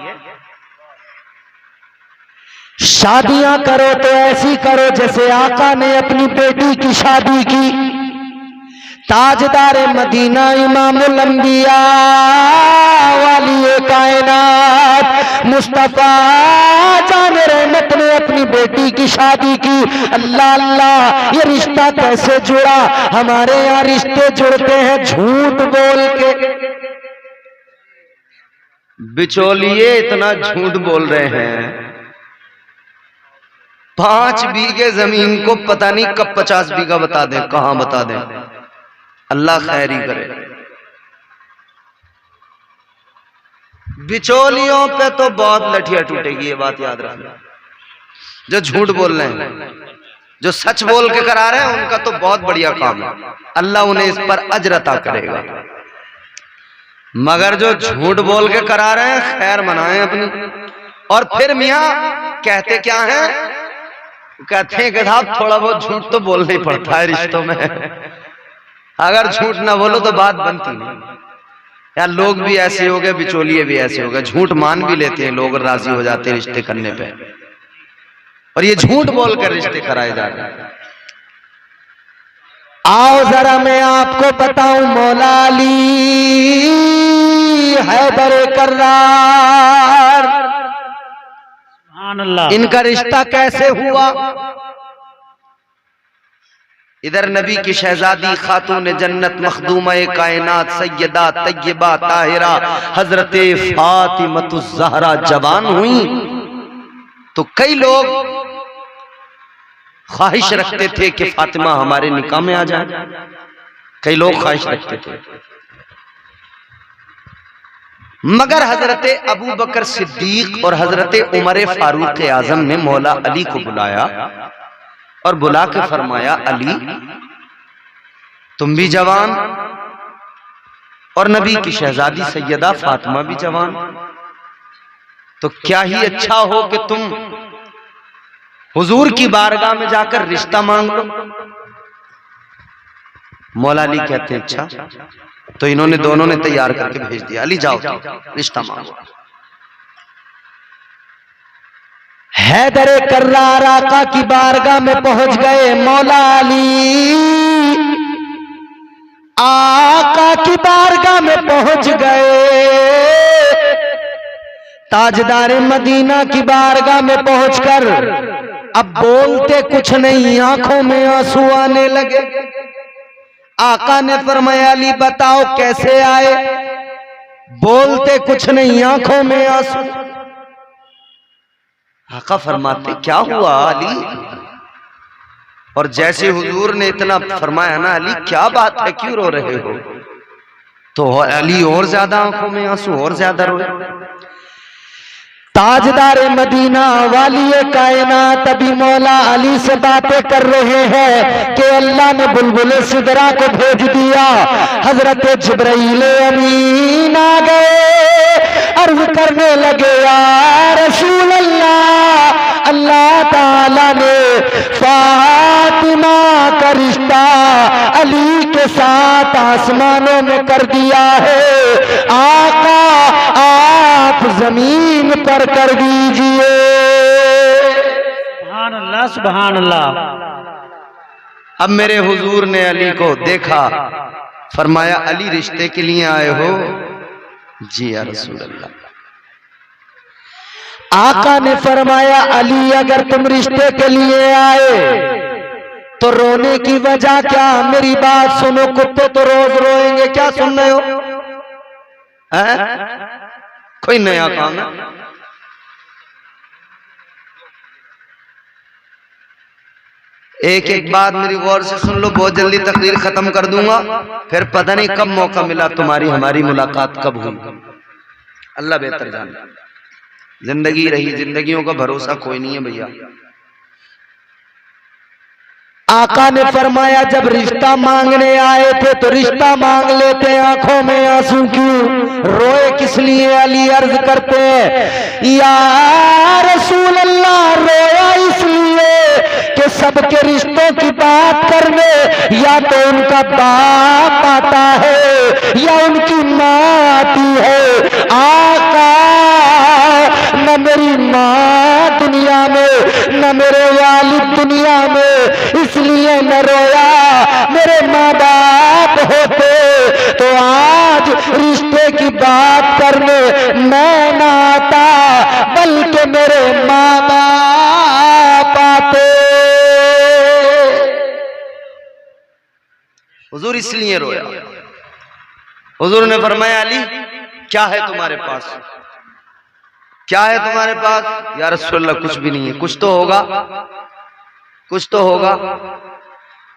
शादियां करो तो ऐसी करो जैसे आका ने अपनी बेटी की शादी की, ताजदार मदीना इमामुल अंबिया वाली कायनात मुस्तफा जान रहमत ने अपनी बेटी की शादी की। अल्लाह अल्लाह, ये रिश्ता कैसे जुड़ा? हमारे यहाँ रिश्ते जुड़ते हैं झूठ बोल के। बिचौलिए इतना झूठ बोल रहे हैं, 5 बीघे जमीन को पता नहीं कब 50 बीघा बता दें, कहां बता दें। अल्लाह खैर ही करे। बिचौलियों पे तो बहुत लठिया टूटेगी, ये बात याद रखना। जो झूठ बोल रहे हैं, जो सच बोल के करा रहे हैं, उनका तो बहुत बढ़िया काम है, अल्लाह उन्हें इस पर अजर अता करेगा। मगर जो झूठ बोल के करा रहे हैं, खैर मनाएं अपनी। और फिर मियां कहते क्या हैं? कहते हैं कि साहब थोड़ा बहुत झूठ तो बोलना ही पड़ता है रिश्तों में, अगर झूठ ना बोलो तो बात बनती नहीं। यार लोग भी ऐसे हो गए, बिचौलिए भी ऐसे हो गए, झूठ मान भी लेते हैं लोग, राजी हो जाते हैं रिश्ते करने पे, और ये झूठ बोलकर रिश्ते कराए जा रहे हैं। आओ जरा मैं आपको बताऊं, मौला अली हैदर कर्रार, सुभान अल्लाह, इनका रिश्ता कैसे हुआ? इधर नबी की शहजादी खातून जन्नत मखदूमा कायनात सैयदा तैयबा ताहिरा हजरत फातिमतुज ज़हरा जवान हुई तो कई लोग ख्वाहिश रखते थे कि फातिमा हमारे निकाह में आ जाए। कई लोग ख्वाहिश रखते थे, मगर हजरत अबू बकर सिद्दीक और हजरत उमर फारूक आजम ने मौला अली को बुलाया और बुला के फरमाया, अली तुम भी जवान और नबी की शहजादी सैयदा फातिमा भी जवान, तो क्या ही अच्छा हो कि तुम हुजूर की बारगाह में जाकर रिश्ता मांग लो। मौला अली कहते हैं अच्छा, तो इन्होंने दोनों ने तैयार करके भेज दिया, अली जाओ रिश्ता मांगो। हैदर कर्रार आका की बारगाह में पहुंच गए। मौला अली आका की बारगाह में पहुंच गए। ताजदार मदीना की बारगाह में पहुंचकर अब बोलते कुछ नहीं, आंखों में आंसू आने लगे। आका ने फरमाया, अली बताओ कैसे आए? बोलते कुछ नहीं, आंखों में आंसू। आका फरमाते क्या हुआ अली? और जैसे हुजूर ने इतना फरमाया ना, अली क्या बात है, क्यों रो रहे हो? तो अली और ज्यादा आंखों में आंसू, और ज्यादा रोए। ताजदार मदीना वाली कायनात अभी मौला अली से बातें कर रहे हैं कि अल्लाह ने बुलबुल सिदरा को भेज दिया। हजरत जिब्राइल अमीन आ गए, अर्ज करने लगे, या रसूल अल्लाह, अल्लाह ताला ने फातिमा का रिश्ता अली के साथ आसमानों में कर दिया है। आका आप जमीन पर कर दीजिए। सुभान अल्लाह, सुभान अल्लाह। अब मेरे हुजूर ने अली को देखा, फरमाया अली रिश्ते के लिए आए हो? जी या रसूल अल्लाह। आका ने फरमाया, अली अगर तुम रिश्ते के लिए आए तो रोने की वजह क्या? मेरी बात सुनो, कुत्ते तो रोज रोएंगे, क्या सुन रहे हो? कोई नया काम है? एक एक बात मेरी गौर से सुन लो, बहुत जल्दी तकरीर खत्म कर दूंगा, फिर पता नहीं कब मौका मिला तुम्हारी हमारी मुलाकात कब हुई, अल्लाह बेहतर जाने। जिंदगी रही, जिंदगियों का भरोसा कोई नहीं है भैया। आका ने फरमाया, जब रिश्ता मांगने आए थे तो रिश्ता मांग लेते, आंखों में आंसू क्यों? रोए किस लिए? अली अर्ज करते हैं, या रसूल अल्लाह, रोया इसलिए कि सबके रिश्तों की बात करने या तो उनका बाप आता है या उनकी माँ आती है। आका, न मेरी माँ दुनिया में न मेरे वालिद दुनिया में, इसलिए न रोया। मेरे माँ बाप रिश्ते की बात करने मैं ना आता, बल्कि मेरे माँ बाप आते। हुजूर इसलिए रोया। हुजूर ने फरमाया अली क्या है तुम्हारे पास, क्या है तुम्हारे पास? या रसूलल्लाह कुछ भी नहीं है। कुछ तो होगा, कुछ तो होगा।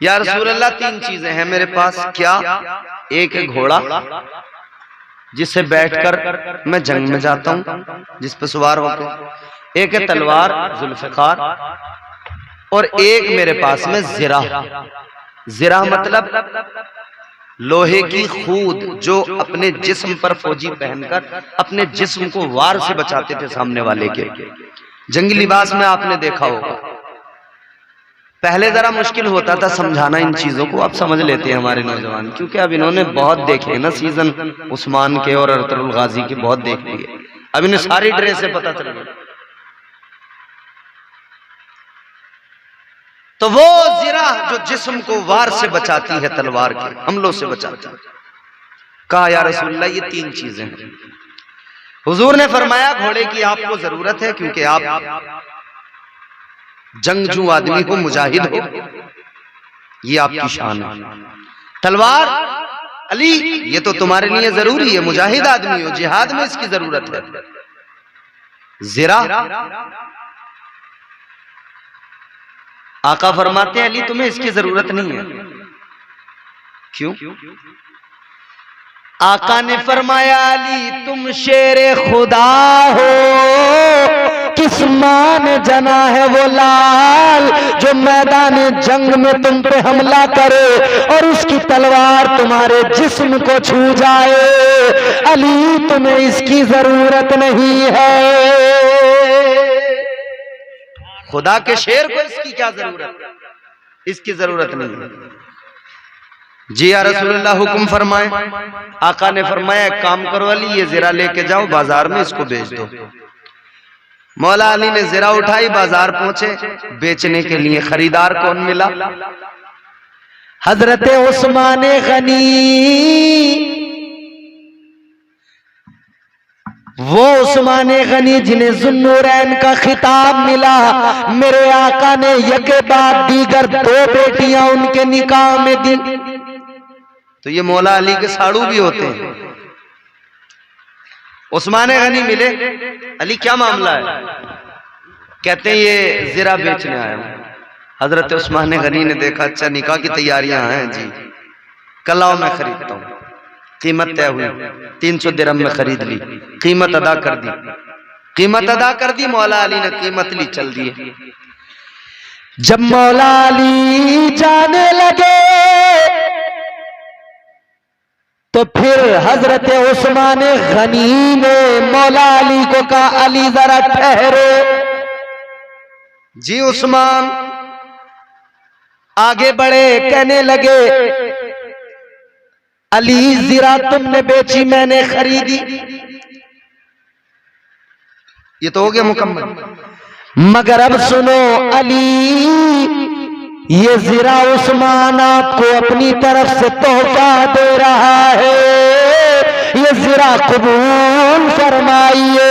या रसूलल्लाह 3 चीजें हैं मेरे पास। क्या? एक है घोड़ा जिससे बैठकर मैं जंग में जाता हूं, जिस पर सवार होकर। एक है तलवार जुल्फकार, और एक मेरे पास में जिरा। जिरा मतलब लोहे की खूद जो अपने जिस्म पर फौजी पहनकर अपने जिस्म को वार से बचाते थे सामने वाले के। जंगी लिबास में आपने देखा होगा, पहले जरा मुश्किल होता था समझाना इन चीजों को, आप समझ लेते हैं हमारे नौजवान, क्योंकि अब इन्होंने बहुत देखे ना सीजन उस्मान के और अरतुल गाजी के, बहुत देख लिए। अब इन्हें सारी ड्रेसें पता चल गई। तो वो जिरा जो जिस्म को वार से बचाती है, तलवार के हमलों से बचाती है। कहा या रसूलल्लाह ये 3 चीजें हैं। हुजूर ने फरमाया घोड़े की आपको जरूरत है, क्योंकि आप जंगजू आदमी हो, मुजाहिद हो, ये आपकी शान है। तलवार अली ये तो तुम्हारे लिए जरूरी है, मुजाहिद आदमी हो, जिहाद में इसकी जरूरत है। जिरा आका फरमाते हैं अली तुम्हें इसकी जरूरत नहीं है। क्यों? आका ने फरमाया अली तुम शेरे खुदा हो, किस मान जना है वो लाल जो मैदान जंग में तुम पे हमला करे और उसकी तलवार तुम्हारे जिस्म को छू जाए। अली तुम्हें इसकी जरूरत नहीं है। खुदा के शेर को इसकी क्या जरूरत, इसकी जरूरत नहीं है। जी या रसूलल्लाह हुक्म फरमाए। आका ने फरमाया एक काम करो अली ये जिरा लेके जाओ बाजार में, इसको बेच दो। मौला अली ने जिरा उठाई, बाजार पहुंचे बेचने के लिए। खरीदार कौन मिला? हजरत उस्मान गनी। वो उस्मान गनी जिन्हें जुन्नूरैन का खिताब मिला। मेरे आका ने यके बाद दीगर 2 बेटियां उनके निकाह में दी। तो ये मौला अली के साड़ू भी होते हैं। उस्मान गनी मिले, अली क्या मामला है? कहते हैं ये जिरा बेचने आया हूं। हजरत उस्मान गनी ने देखा अच्छा निकाह की तैयारियां हैं जी, कल आओ मैं खरीदता हूं। कीमत तय हुई, 300 दिरहम में खरीद ली। कीमत अदा कर दी, कीमत अदा कर दी। मौला अली ने कीमत ली, चल दिए। जब मौला अली जाने लगे तो फिर हजरत उस्मान गनी ने मौला अली को कहा अली जरा ठहरो। जी उस्मान आगे बढ़े, कहने लगे अली जिरा तुमने बेची मैंने खरीदी। ये तो हो गया मुकम्मल। मगर अब सुनो अली ये जिरा उस्मान आपको अपनी तरफ से तोहफा दे रहा है, ये जिरा कबूल फरमाइए।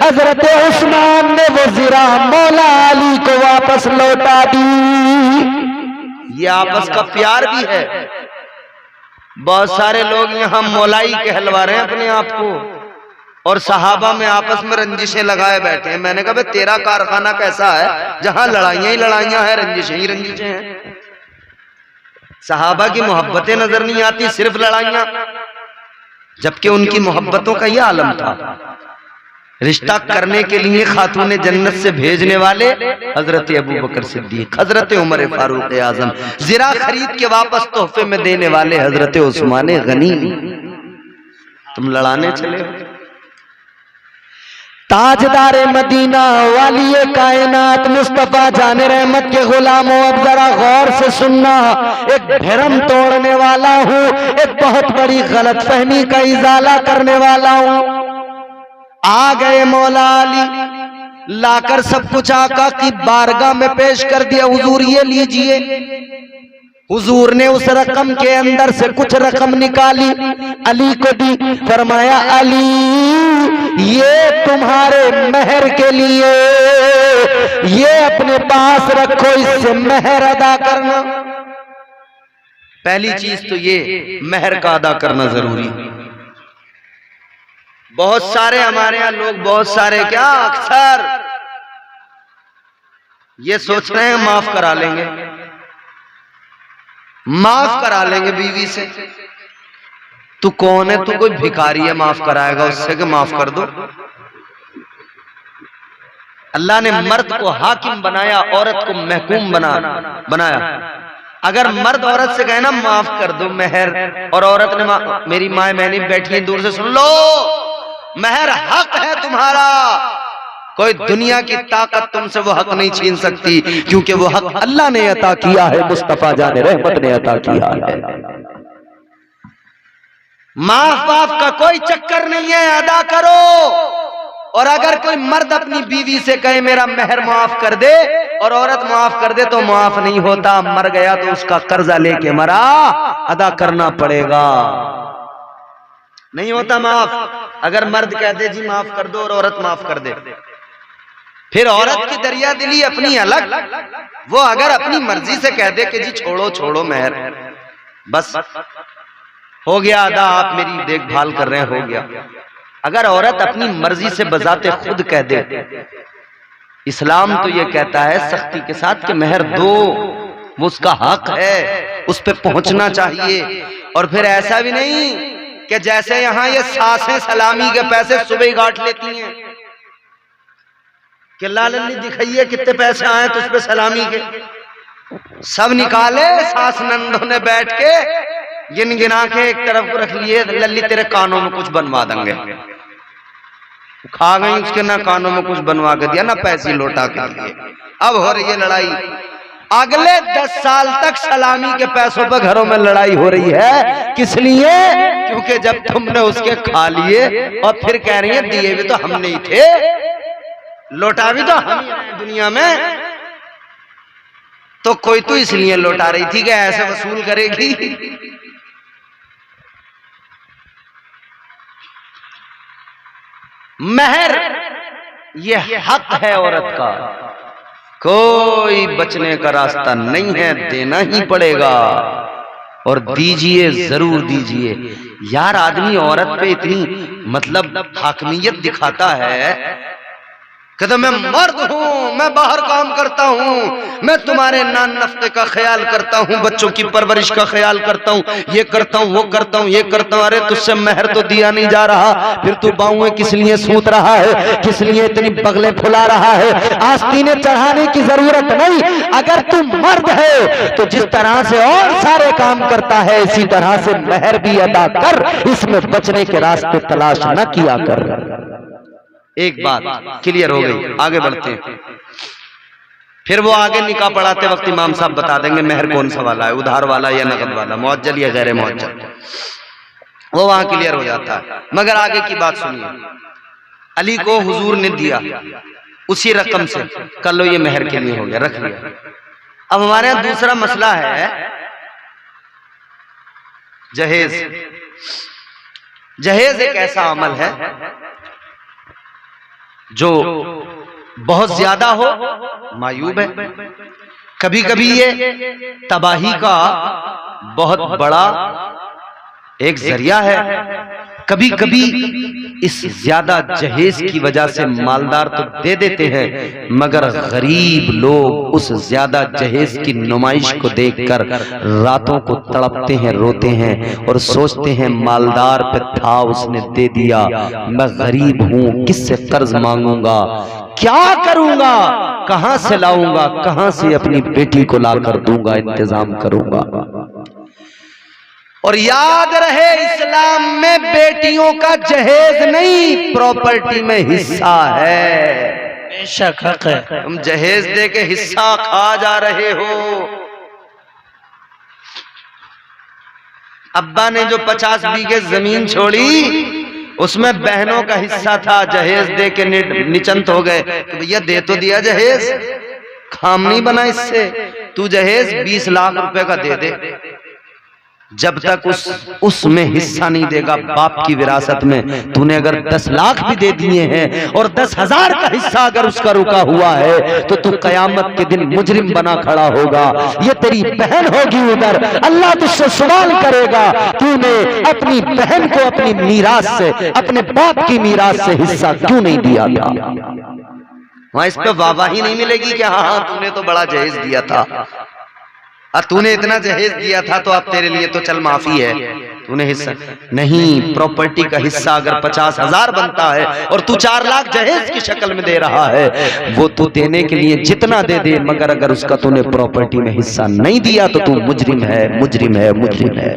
हजरत उस्मान ने वो जिरा मौला अली को वापस लौटा दी। ये आपस का प्यार भी है। बहुत सारे लोग यहाँ मौलाई कहलवा रहे हैं अपने आप को, और सहाबा में आपस में रंजिशें लगाए बैठे हैं। मैंने कहा भाई तेरा कारखाना कैसा है जहां लड़ाइयां ही लड़ाइयां हैं, रंजिशें ही रंजिशें हैं। सहाबा की मोहब्बतें नजर नहीं आती, सिर्फ लड़ाइयां, जबकि उनकी मोहब्बतों का यह आलम था। रिश्ता करने के लिए खातून जन्नत से भेजने वाले हजरत अबू बकर सिद्दीक, हजरत उमर फारूक आजम, जिरा खरीद के वापस तोहफे में देने वाले हजरत उस्मान गनी। तुम लड़ाने चले हो। ताजदार मदीना वाली कायनात मुस्तफा जाने रहमत के गुलामों, अब जरा गौर से सुनना। एक भ्रम तोड़ने वाला हूँ, एक बहुत बड़ी गलतफहमी का इजाला करने वाला हूँ। आ गए मौला अली, लाकर सब कुछ आका की बारगाह में पेश कर दिया। हुजूर ये लीजिए। हुजूर ने उस रकम के अंदर से कुछ रकम निकाली, अली को दी, फरमाया अली ये तुम्हारे मेहर के लिए, ये अपने पास रखो, इससे मेहर अदा करना। पहली चीज तो ये मेहर का अदा करना जरूरी है। बहुत सारे हमारे यहाँ लोग, बहुत सारे क्या अक्सर ये सोच रहे हैं माफ करा लेंगे, माफ करा लेंगे बीवी से। तू कौन है? तू कोई भिखारी है माफ कराएगा उससे कि माफ कर दो? अल्लाह ने मर्द को हाकिम बनाया, औरत को महकूम बनाया। अगर मर्द औरत से कहे ना माफ कर दो मेहर, और औरत ने मेरी माँ बहनी बैठी है दूर से सुन लो, मेहर हक है तुम्हारा, कोई दुनिया की ताकत तुमसे वो हक नहीं छीन सकती, क्योंकि वो हक अल्लाह ने अता किया है, मुस्तफा जाने रहमत ने अता किया है। माफ वाफ का कोई चक्कर नहीं है, अदा करो। और अगर कोई मर्द अपनी बीवी से कहे मेरा मेहर माफ कर दे, और औरत माफ कर दे, तो माफ नहीं होता, मर गया तो उसका कर्जा लेके मरा, अदा करना पड़ेगा, नहीं होता माफ। अगर मर्द कहते जी माफ कर दो और औरत माफ कर दे, फिर औरत की दरिया दिली अपनी अलग, वो अगर अपनी मर्जी से कह दे कि जी छोड़ो छोड़ो मेहर, बस हो गया अदा, आप मेरी देखभाल कर रहे हैं, हो गया। अगर औरत अपनी मर्जी से बजाते खुद कह दे, इस्लाम तो ये कहता है सख्ती के साथ कि मेहर दो, वो उसका हक है, उस पे पहुंचना चाहिए। और फिर ऐसा भी नहीं कि जैसे यहां ये सासें सलामी के पैसे सुबह ही गांठ लेती हैं कि लालनी दिखाइए कितने पैसे आए तो उस पे सलामी के सब निकाले, सास नंदों ने बैठ के गिन गिना के एक तरफ को रख लिए, लल्ली तेरे कानों में कुछ बनवा देंगे, खा गई उसके, ना कानों में कुछ बनवा के दिया ना पैसे लौटा के दिए। अब हो रही है लड़ाई, अगले 10 साल तक सलामी के पैसों पर घरों में लड़ाई हो रही है। किस लिए? क्योंकि जब तुमने उसके खा लिए और फिर कह रही है दिए भी तो हम नहीं थे, लौटा भी तो हम ही आए दुनिया में, तो कोई तो इसलिए लौटा रही थी कि ऐसे वसूल करेगी। मेहर ये हक है औरत का, कोई बचने का रास्ता नहीं है, देना ही पड़ेगा, और दीजिए, जरूर दीजिए। यार आदमी औरत पे इतनी मतलब हाकमियत दिखाता है, कहता मैं मर्द हूं, मैं बाहर काम करता हूं, मैं तुम्हारे नान नफ्ते का ख्याल करता हूं, बच्चों की परवरिश का ख्याल करता हूं, ये करता हूं, वो करता हूं, ये करता हूं। अरे तुझसे मेहर तो दिया नहीं जा रहा, फिर तू बाहुएं किस लिए सूत रहा है, किस लिए इतनी बगलें फुला रहा है? आस्तीनें चढ़ाने की जरूरत नहीं। अगर तू मर्द है तो जिस तरह से और सारे काम करता है, इसी तरह से मेहर भी अदा कर, इसमें बचने के रास्ते तलाश न किया कर। एक बात क्लियर हो गई, आगे बढ़ते हैं। फिर वो आगे निकाह पढ़ाते वक्त इमाम साहब बता देंगे मेहर कौन सा वाला है, उधार वाला या नकद वाला, मुअज्जल या गैर मुअज्जल, वो वहां क्लियर हो जाता है। मगर आगे की बात सुनिए, अली को हुजूर ने दिया उसी रकम से, कर लो ये मेहर के लिए हो गया, रख लिया। अब हमारे यहाँ दूसरा मसला है जहेज। जहेज एक ऐसा अमल है जो बहुत ज्यादा हो मायूब है, कभी कभी ये तबाही का बहुत बड़ा एक जरिया है, कभी कभी इस ज्यादा जहेज की वजह से मालदार तो दे देते हैं, मगर गरीब लोग उस ज्यादा जहेज की नुमाइश को देखकर रातों को तड़पते हैं, रोते हैं और सोचते हैं मालदार पे था उसने दे दिया, मैं गरीब हूं, किससे कर्ज मांगूंगा, क्या करूंगा, कहां से लाऊंगा, कहां से अपनी बेटी को लाकर दूंगा, इंतजाम करूंगा। और याद रहे इस्लाम में बेटियों का जहेज नहीं, प्रॉपर्टी में हिस्सा है, बेशक हक है। तुम जहेज दे के हिस्सा खा जा रहे हो। अब्बा ने जो 50 बीघे जमीन छोड़ी उसमें बहनों का हिस्सा था, जहेज दे के निचंत हो गए, तो भैया दे तो दिया जहेज, काम नहीं बना इससे, तू जहेज 20 लाख रुपए का दे दे, जब तक उसमें हिस्सा नहीं देगा बाप की विरासत में, तूने अगर 10 लाख भी दे दिए हैं और 10,000 का हिस्सा अगर उसका रुका हुआ है तो तू कयामत के दिन मुजरिम बना खड़ा होगा। ये तेरी बहन होगी उधर, अल्लाह तुझसे सवाल करेगा तूने अपनी बहन को अपनी मीरास से, अपने बाप की मीरास से हिस्सा क्यों नहीं दिया था। वहां इस पे वाहवाही नहीं मिलेगी कि हाँ हाँ तूने तो बड़ा जहेज दिया था, तूने इतना जहेज दिया था तो अब तेरे लिए तो चल माफी है, तूने हिस्सा नहीं। प्रॉपर्टी का हिस्सा अगर 50,000 बनता है और तू 4 लाख जहेज की शक्ल में दे रहा है, वो तू देने के लिए जितना दे दे, मगर अगर उसका तूने प्रॉपर्टी में हिस्सा नहीं दिया तो तू मुजरिम है, मुजरिम है, मुजरिम है।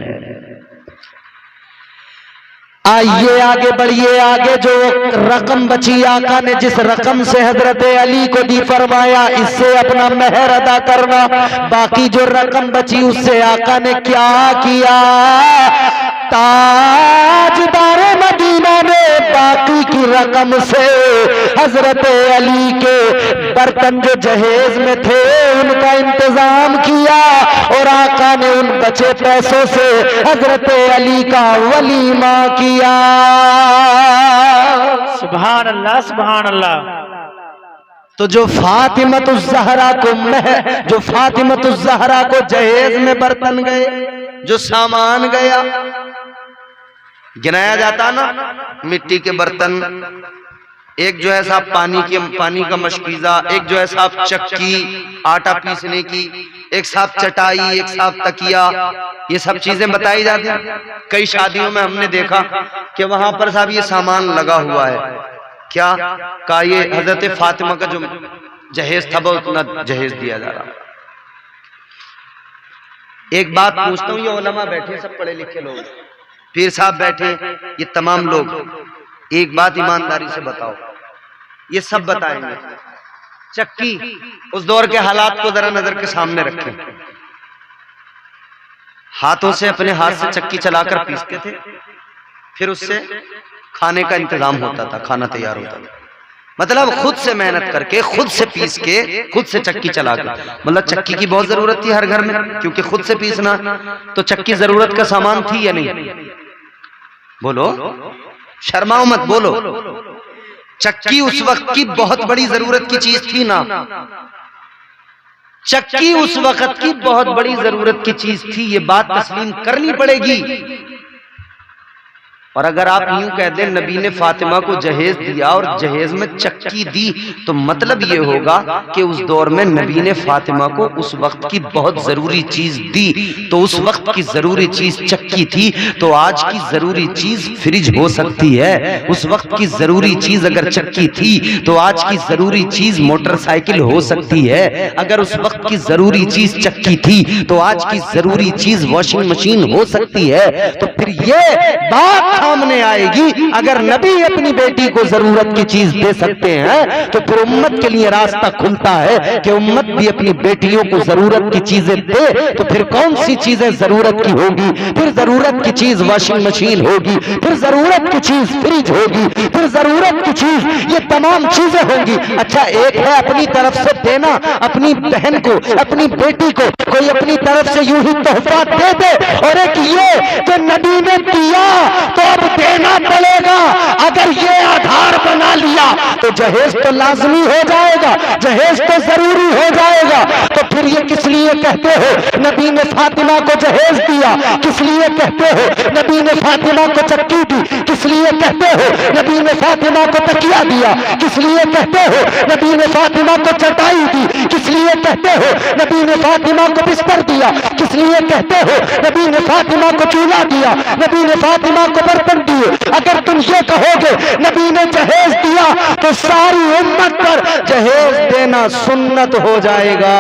आइए आगे बढ़िए, आगे जो रकम बची आका ने जिस रकम से हजरत अली को दी, फरमाया इससे अपना मेहर अदा करना। बाकी जो रकम बची उससे आका ने क्या किया, ताजदार मदीना ने बाकी की रकम से हजरत अली के बर्तन जो जहेज में थे उनका इंतजाम किया और आका ने उन बचे पैसों से हजरत अली का वलीमा किया। सुभान अल्लाह, सुभान अल्लाह। तो जो फातिमतुज़्ज़हरा को जहेज में बर्तन गए, जो सामान गया, गिनाया जाता ना, मिट्टी के बर्तन, एक जो है साहब पानी का मशकीजा, एक जो है साहब चक्की आटा पीसने की, एक साहब चटाई, एक साहब तकिया, ये सब चीजें बताई जाती हैं। कई शादियों में हमने देखा कि वहां पर साहब ये सामान लगा हुआ है, क्या का ये हजरत फातिमा का जो जहेज था वो उतना जहेज दिया जा रहा। एक बात पूछता हूँ, ये उलमा बैठे सब पढ़े लिखे लोग, पीर साहब बैठे, ये तमाम लोग, एक बात ईमानदारी से बताओ, ये सब बताएंगे, चक्की उस दौर के हालात को जरा नजर के सामने रखें। हाथों से, अपने हाथ से चक्की चलाकर पीसते थे, फिर उससे खाने का इंतजाम होता था, खाना तैयार होता था। मतलब खुद से मेहनत करके, खुद से पीस के, खुद से चक्की चला के, मतलब चक्की की बहुत जरूरत थी हर घर में, क्योंकि खुद से पीसना, तो चक्की जरूरत का सामान थी या नहीं? बोलो, शर्माओ मत, बोलो। चक्की उस वक्त की बहुत बड़ी जरूरत की चीज थी ना, चक्की उस वक्त की बहुत बड़ी जरूरत की चीज थी, ये बात तस्लीम करनी पड़ेगी। और अगर आप यूं कह दें नबी ने फातिमा को जहेज दिया और जहेज में चक्की दी, तो मतलब ये होगा कि उस दौर में नबी ने फातिमा को उस वक्त की बहुत जरूरी चीज दी। तो उस वक्त की जरूरी चीज चक्की थी, तो आज की जरूरी चीज फ्रिज हो सकती है। उस वक्त की जरूरी चीज अगर चक्की थी, तो आज की जरूरी चीज मोटरसाइकिल हो सकती है। अगर उस वक्त की जरूरी चीज चक्की थी, तो आज की जरूरी चीज वॉशिंग मशीन हो सकती है। तो फिर ये बात सामने आएगी, अगर नबी अपनी बेटी को जरूरत की चीज दे सकते हैं, तो फिर उम्मत के लिए रास्ता खुलता है कि उम्मत भी अपनी बेटियों को जरूरत की चीजें दे। तो फिर कौन सी चीजें जरूरत की होगी? फिर जरूरत की चीज वॉशिंग मशीन होगी, फिर जरूरत की चीज फ्रिज होगी, फिर जरूरत की चीज, ये तमाम चीजें होंगी। अच्छा, एक है अपनी तरफ से देना, अपनी बहन को, अपनी बेटी को कोई अपनी तरफ से यूं ही तोहफा दे दे, और एक ये जो नबी ने दिया तो अब देना पड़ेगा। अगर ये आधार बना लिया तो जहेज तो लाजमी हो जाएगा, जहेज तो जरूरी हो जाएगा। तो फिर ये किस लिए कहते हो नबी ने फातिमा को जहेज दिया? किस लिए कहते हो नबी ने फातिमा को चक्की दी? किस लिए कहते हो नबी ने फातिमा को तकिया दिया? किस लिए कहते हो नबी ने फातिमा को चटाई दी? किस लिए कहते हो नबी ने फातिमा को बिस्तर दिया? किस लिए कहते हो नबी ने फातिमा को चूल्हा दिया, नबी ने फातिमा को बर्तन दिए? अगर तुम ये कहोगे नबी ने जहेज दिया, तो सारी उम्मत पर जहेज देना सुन्नत हो जाएगा।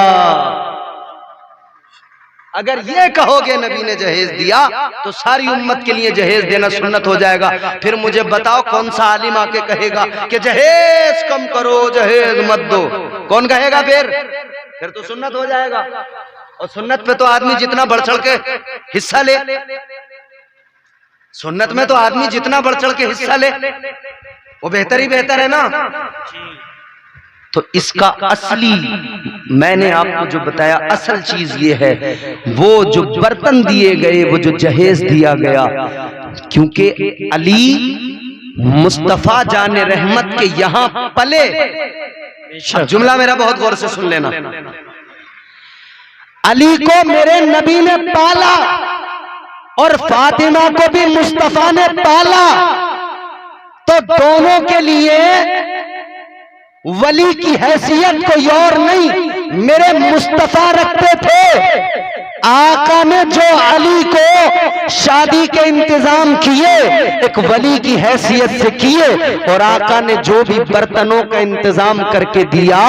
अगर ये कहोगे नबी ने जहेज दिया, तो सारी उम्मत के लिए जहेज देना सुन्नत हो जाएगा। फिर मुझे बताओ कौन सा आलिम आके कहेगा कि जहेज कम करो, जहेज मत दो? कौन कहेगा? फिर तो सुन्नत हो जाएगा। और सुन्नत पे तो आदमी जितना बढ़ चढ़ के हिस्सा ले, सुन्नत में तो आदमी जितना बढ़ चढ़ के हिस्सा ले वो बेहतर ही बेहतर है ना। तो इसका असली मैंने आपको जो बताया असल चीज ये है, वो जो बर्तन दिए गए, वो जो जहेज दिया गया, क्योंकि अली मुस्तफा जाने रहमत के यहां पले। अब जुमला मेरा बहुत गौर से सुन लेना। अली को मेरे नबी ने पाला और फातिमा को भी मुस्तफा ने पाला, तो दोनों के लिए वली की हैसियत कोई और नहीं, मेरे मुस्तफा रखते थे। आका ने जो अली को शादी के इंतजाम किए एक वली की हैसियत से किए, और आका ने जो भी बर्तनों का इंतजाम करके दिया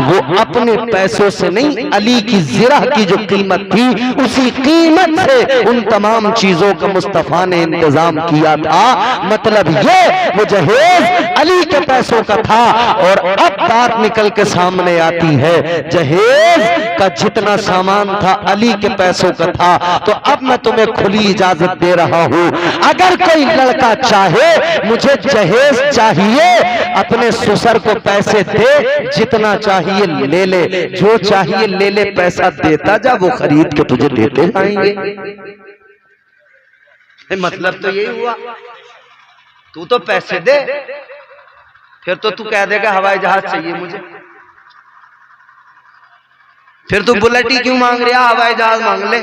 वो अपने पैसों से नहीं, अली की ज़िरा की जो कीमत थी उसी कीमत से उन तमाम चीजों का मुस्तफा ने इंतजाम किया था। मतलब ये वो जहेज अली के पैसों का था। और अब बात निकल के सामने आती है, जहेज का जितना सामान था अली के पैसों का था। तो अब मैं तुम्हें खुली इजाजत दे रहा हूं, अगर कोई लड़का चाहे मुझे जहेज चाहिए, अपने ससुर को पैसे दे, जितना चाहिए ले ले, जो चाहिए ले ले, पैसा देता जा, वो खरीद के तुझे देते जाएंगे। मतलब तो यही हुआ, तू तो पैसे दे, फिर तो तू कह देगा हवाई जहाज चाहिए मुझे, फिर तू बुलेट ही क्यों मांग रहा, हवाई जहाज मांग ले।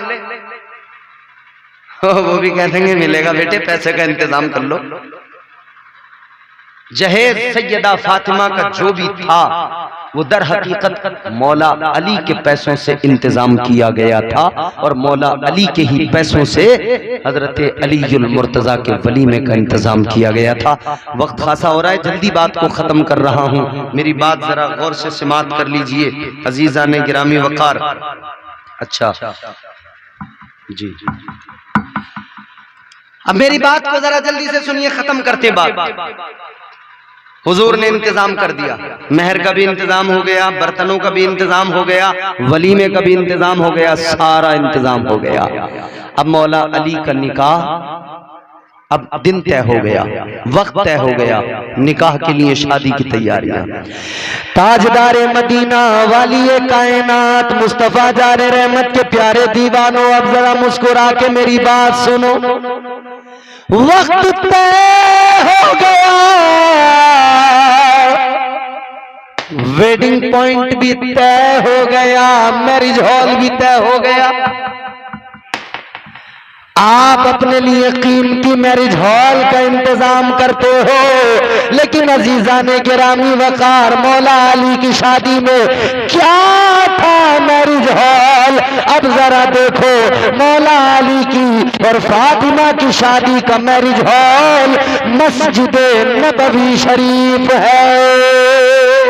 वो भी कह देंगे मिलेगा बेटे, पैसे का इंतजाम कर लो। जहेज सैयदा फातिमा का जो भी था वो दर हकीकत मौला अली के पैसों से इंतजाम किया गया था, और मौला अली के ही पैसों से हजरत अलीयुल मुर्तजा के वलीमे का इंतजाम किया गया था। वक्त खासा हो रहा है, जल्दी बात को खत्म कर रहा हूं, मेरी बात जरा गौर से समात कर लीजिए अजीजा ने गिरामी वकार। अच्छा जी, अब मेरी बात को जरा जल्दी से सुनिए, खत्म करते बात। हुजूर ने इंतजाम कर दिया, मेहर का भी इंतजाम हो गया, बर्तनों का भी इंतजाम हो गया, वलीमे का भी इंतजाम हो गया, सारा इंतजाम हो गया। अब मौला अली का निकाह, अब दिन तय हो गया, वक्त तय हो गया, निकाह के लिए शादी की तैयारियां। ताजदारे मदीना वाली कायनात मुस्तफा जाने रहमत के प्यारे दीवानों, अब जरा मुस्कुरा के मेरी बात सुनो। वक्त तय हो गया, वेडिंग पॉइंट भी तय हो गया, मैरिज हॉल भी तय हो गया। आप अपने लिए कीमती मैरिज हॉल का इंतजाम करते हो, लेकिन अजीजा ने गिरामी वकार, मौला अली की शादी में क्या था मैरिज हॉल। अब जरा देखो, मौला अली की और फातिमा की शादी का मैरिज हॉल मस्जिद नबवी शरीफ है।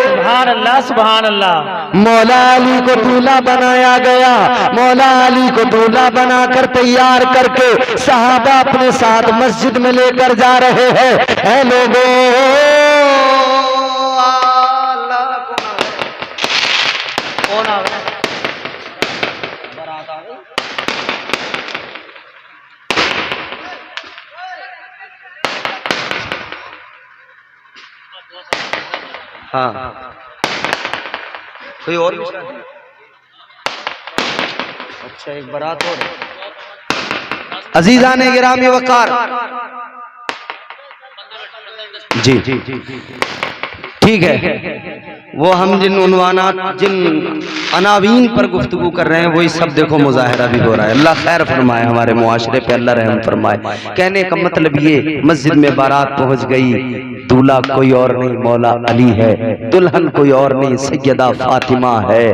सुभान अल्लाह, सुभान अल्लाह। मौला अली को दूल्हा बनाया गया, मौला अली को दूल्हा बनाकर तैयार करके सहाबा अपने साथ मस्जिद में लेकर जा रहे हैं। ऐ लोगों, हाँ कोई और भी? अच्छा, एक बारात और। अजीजा ने गिरामी वकार, जी ठीक है, वो हम जिन उन्वानात, जिन अनावीन पर गुफ्तगू कर रहे हैं वही सब देखो मुजाहिरा भी हो रहा है। अल्लाह खैर फरमाए, हमारे मुआशरे पे अल्लाह रहम फरमाए। कहने का मतलब ये, मस्जिद में बारात पहुंच गई, दूल्हा कोई और नहीं मौला अली है, दुल्हन कोई और नहीं सैयदा फातिमा है।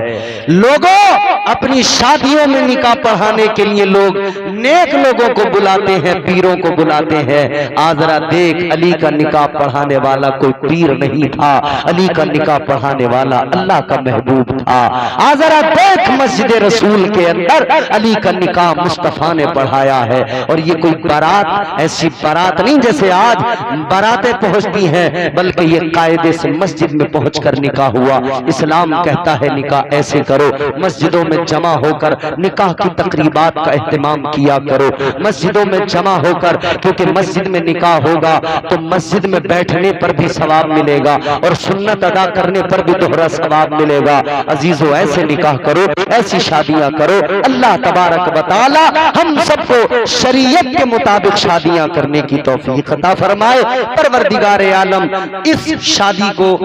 लोगों, अपनी शादियों में निकाह पढ़ाने के लिए लोग नेक लोगों को बुलाते हैं, पीरों को बुलाते हैं। आजरा देख, अली का निकाह पढ़ाने वाला कोई पीर नहीं था, अली का निकाह पढ़ाने वाला अल्लाह का महबूब था। आजरा देख, मस्जिद रसूल के अंदर अली का निकाह मुस्तफा ने पढ़ाया है। और ये कोई बारात ऐसी बारात नहीं जैसे आज बारातें पहुंचती हैं, बल्कि ये कायदे से मस्जिद में पहुंचकर निकाह हुआ। इस्लाम कहता है निकाह ऐसे करो, मस्जिदों में में जमा होकर निकाह की तकरीबात का एहतमाम किया करो, मस्जिदों में जमा होकर, क्योंकि मस्जिद में निकाह होगा तो मस्जिद में बैठने पर भी सवाब मिलेगा और सुन्नत अदा करने पर भी दोहरा सवाब मिलेगा। अजीजों, ऐसे निकाह करो, ऐसी शादियां करो। अल्लाह तबारक व तआला हम सबको शरीयत के मुताबिक शादियां करने की तौफीक अता फरमाए। परवरदिगार आलम इस शादी को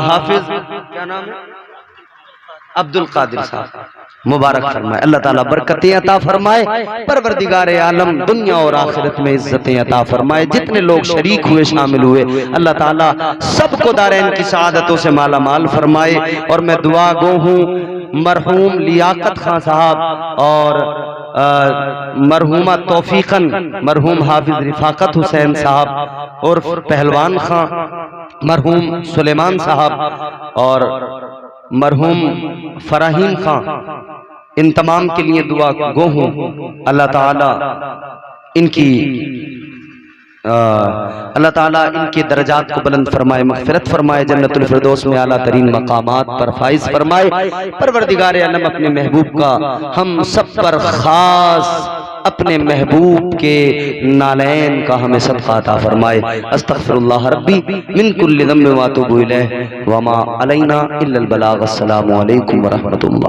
हाफिज क्या नाम है, अब्दुल कादिर साहब मुबारक फरमाए। अल्लाह ताला बरकतें अता फरमाए। परवरदिगार आलम दुनिया और आखिरत में इज्जतें अता फरमाए। जितने लोग शरीक हुए, शामिल हुए, अल्लाह ताला सबको दारैन की सआदतों से माला माल फरमाए। और मैं दुआ गो हूँ मरहूम लियाकत खां साहब और मरहूमा तौफीकन मरहूम हाफिज रिफाकत हुसैन साहब और पहलवान खां मरहूम सुलेमान साहब और मरहूम फराहीन खां, इन तमाम के लिए दुआ गो हूँ। अल्लाह ताला इनके दर्जात को बुलंद फरमाए, मग़फ़िरत फरमाए, जन्नतुल फिरदौस में आला तरीन मकामात पर फाइज फरमाए। परवरदिगार आलम अपने महबूब का हम सब पर खास अपने महबूब के नालैन का हमें सदका अता फरमाए। अस्तग़फिरुल्लाह रब्बी मिन कुल्लि ज़ंबिन व अतूबु इलैह व मा अलैना इल्लल बलाग। अस्सलामु अलैकुम व रहमतुल्लाह।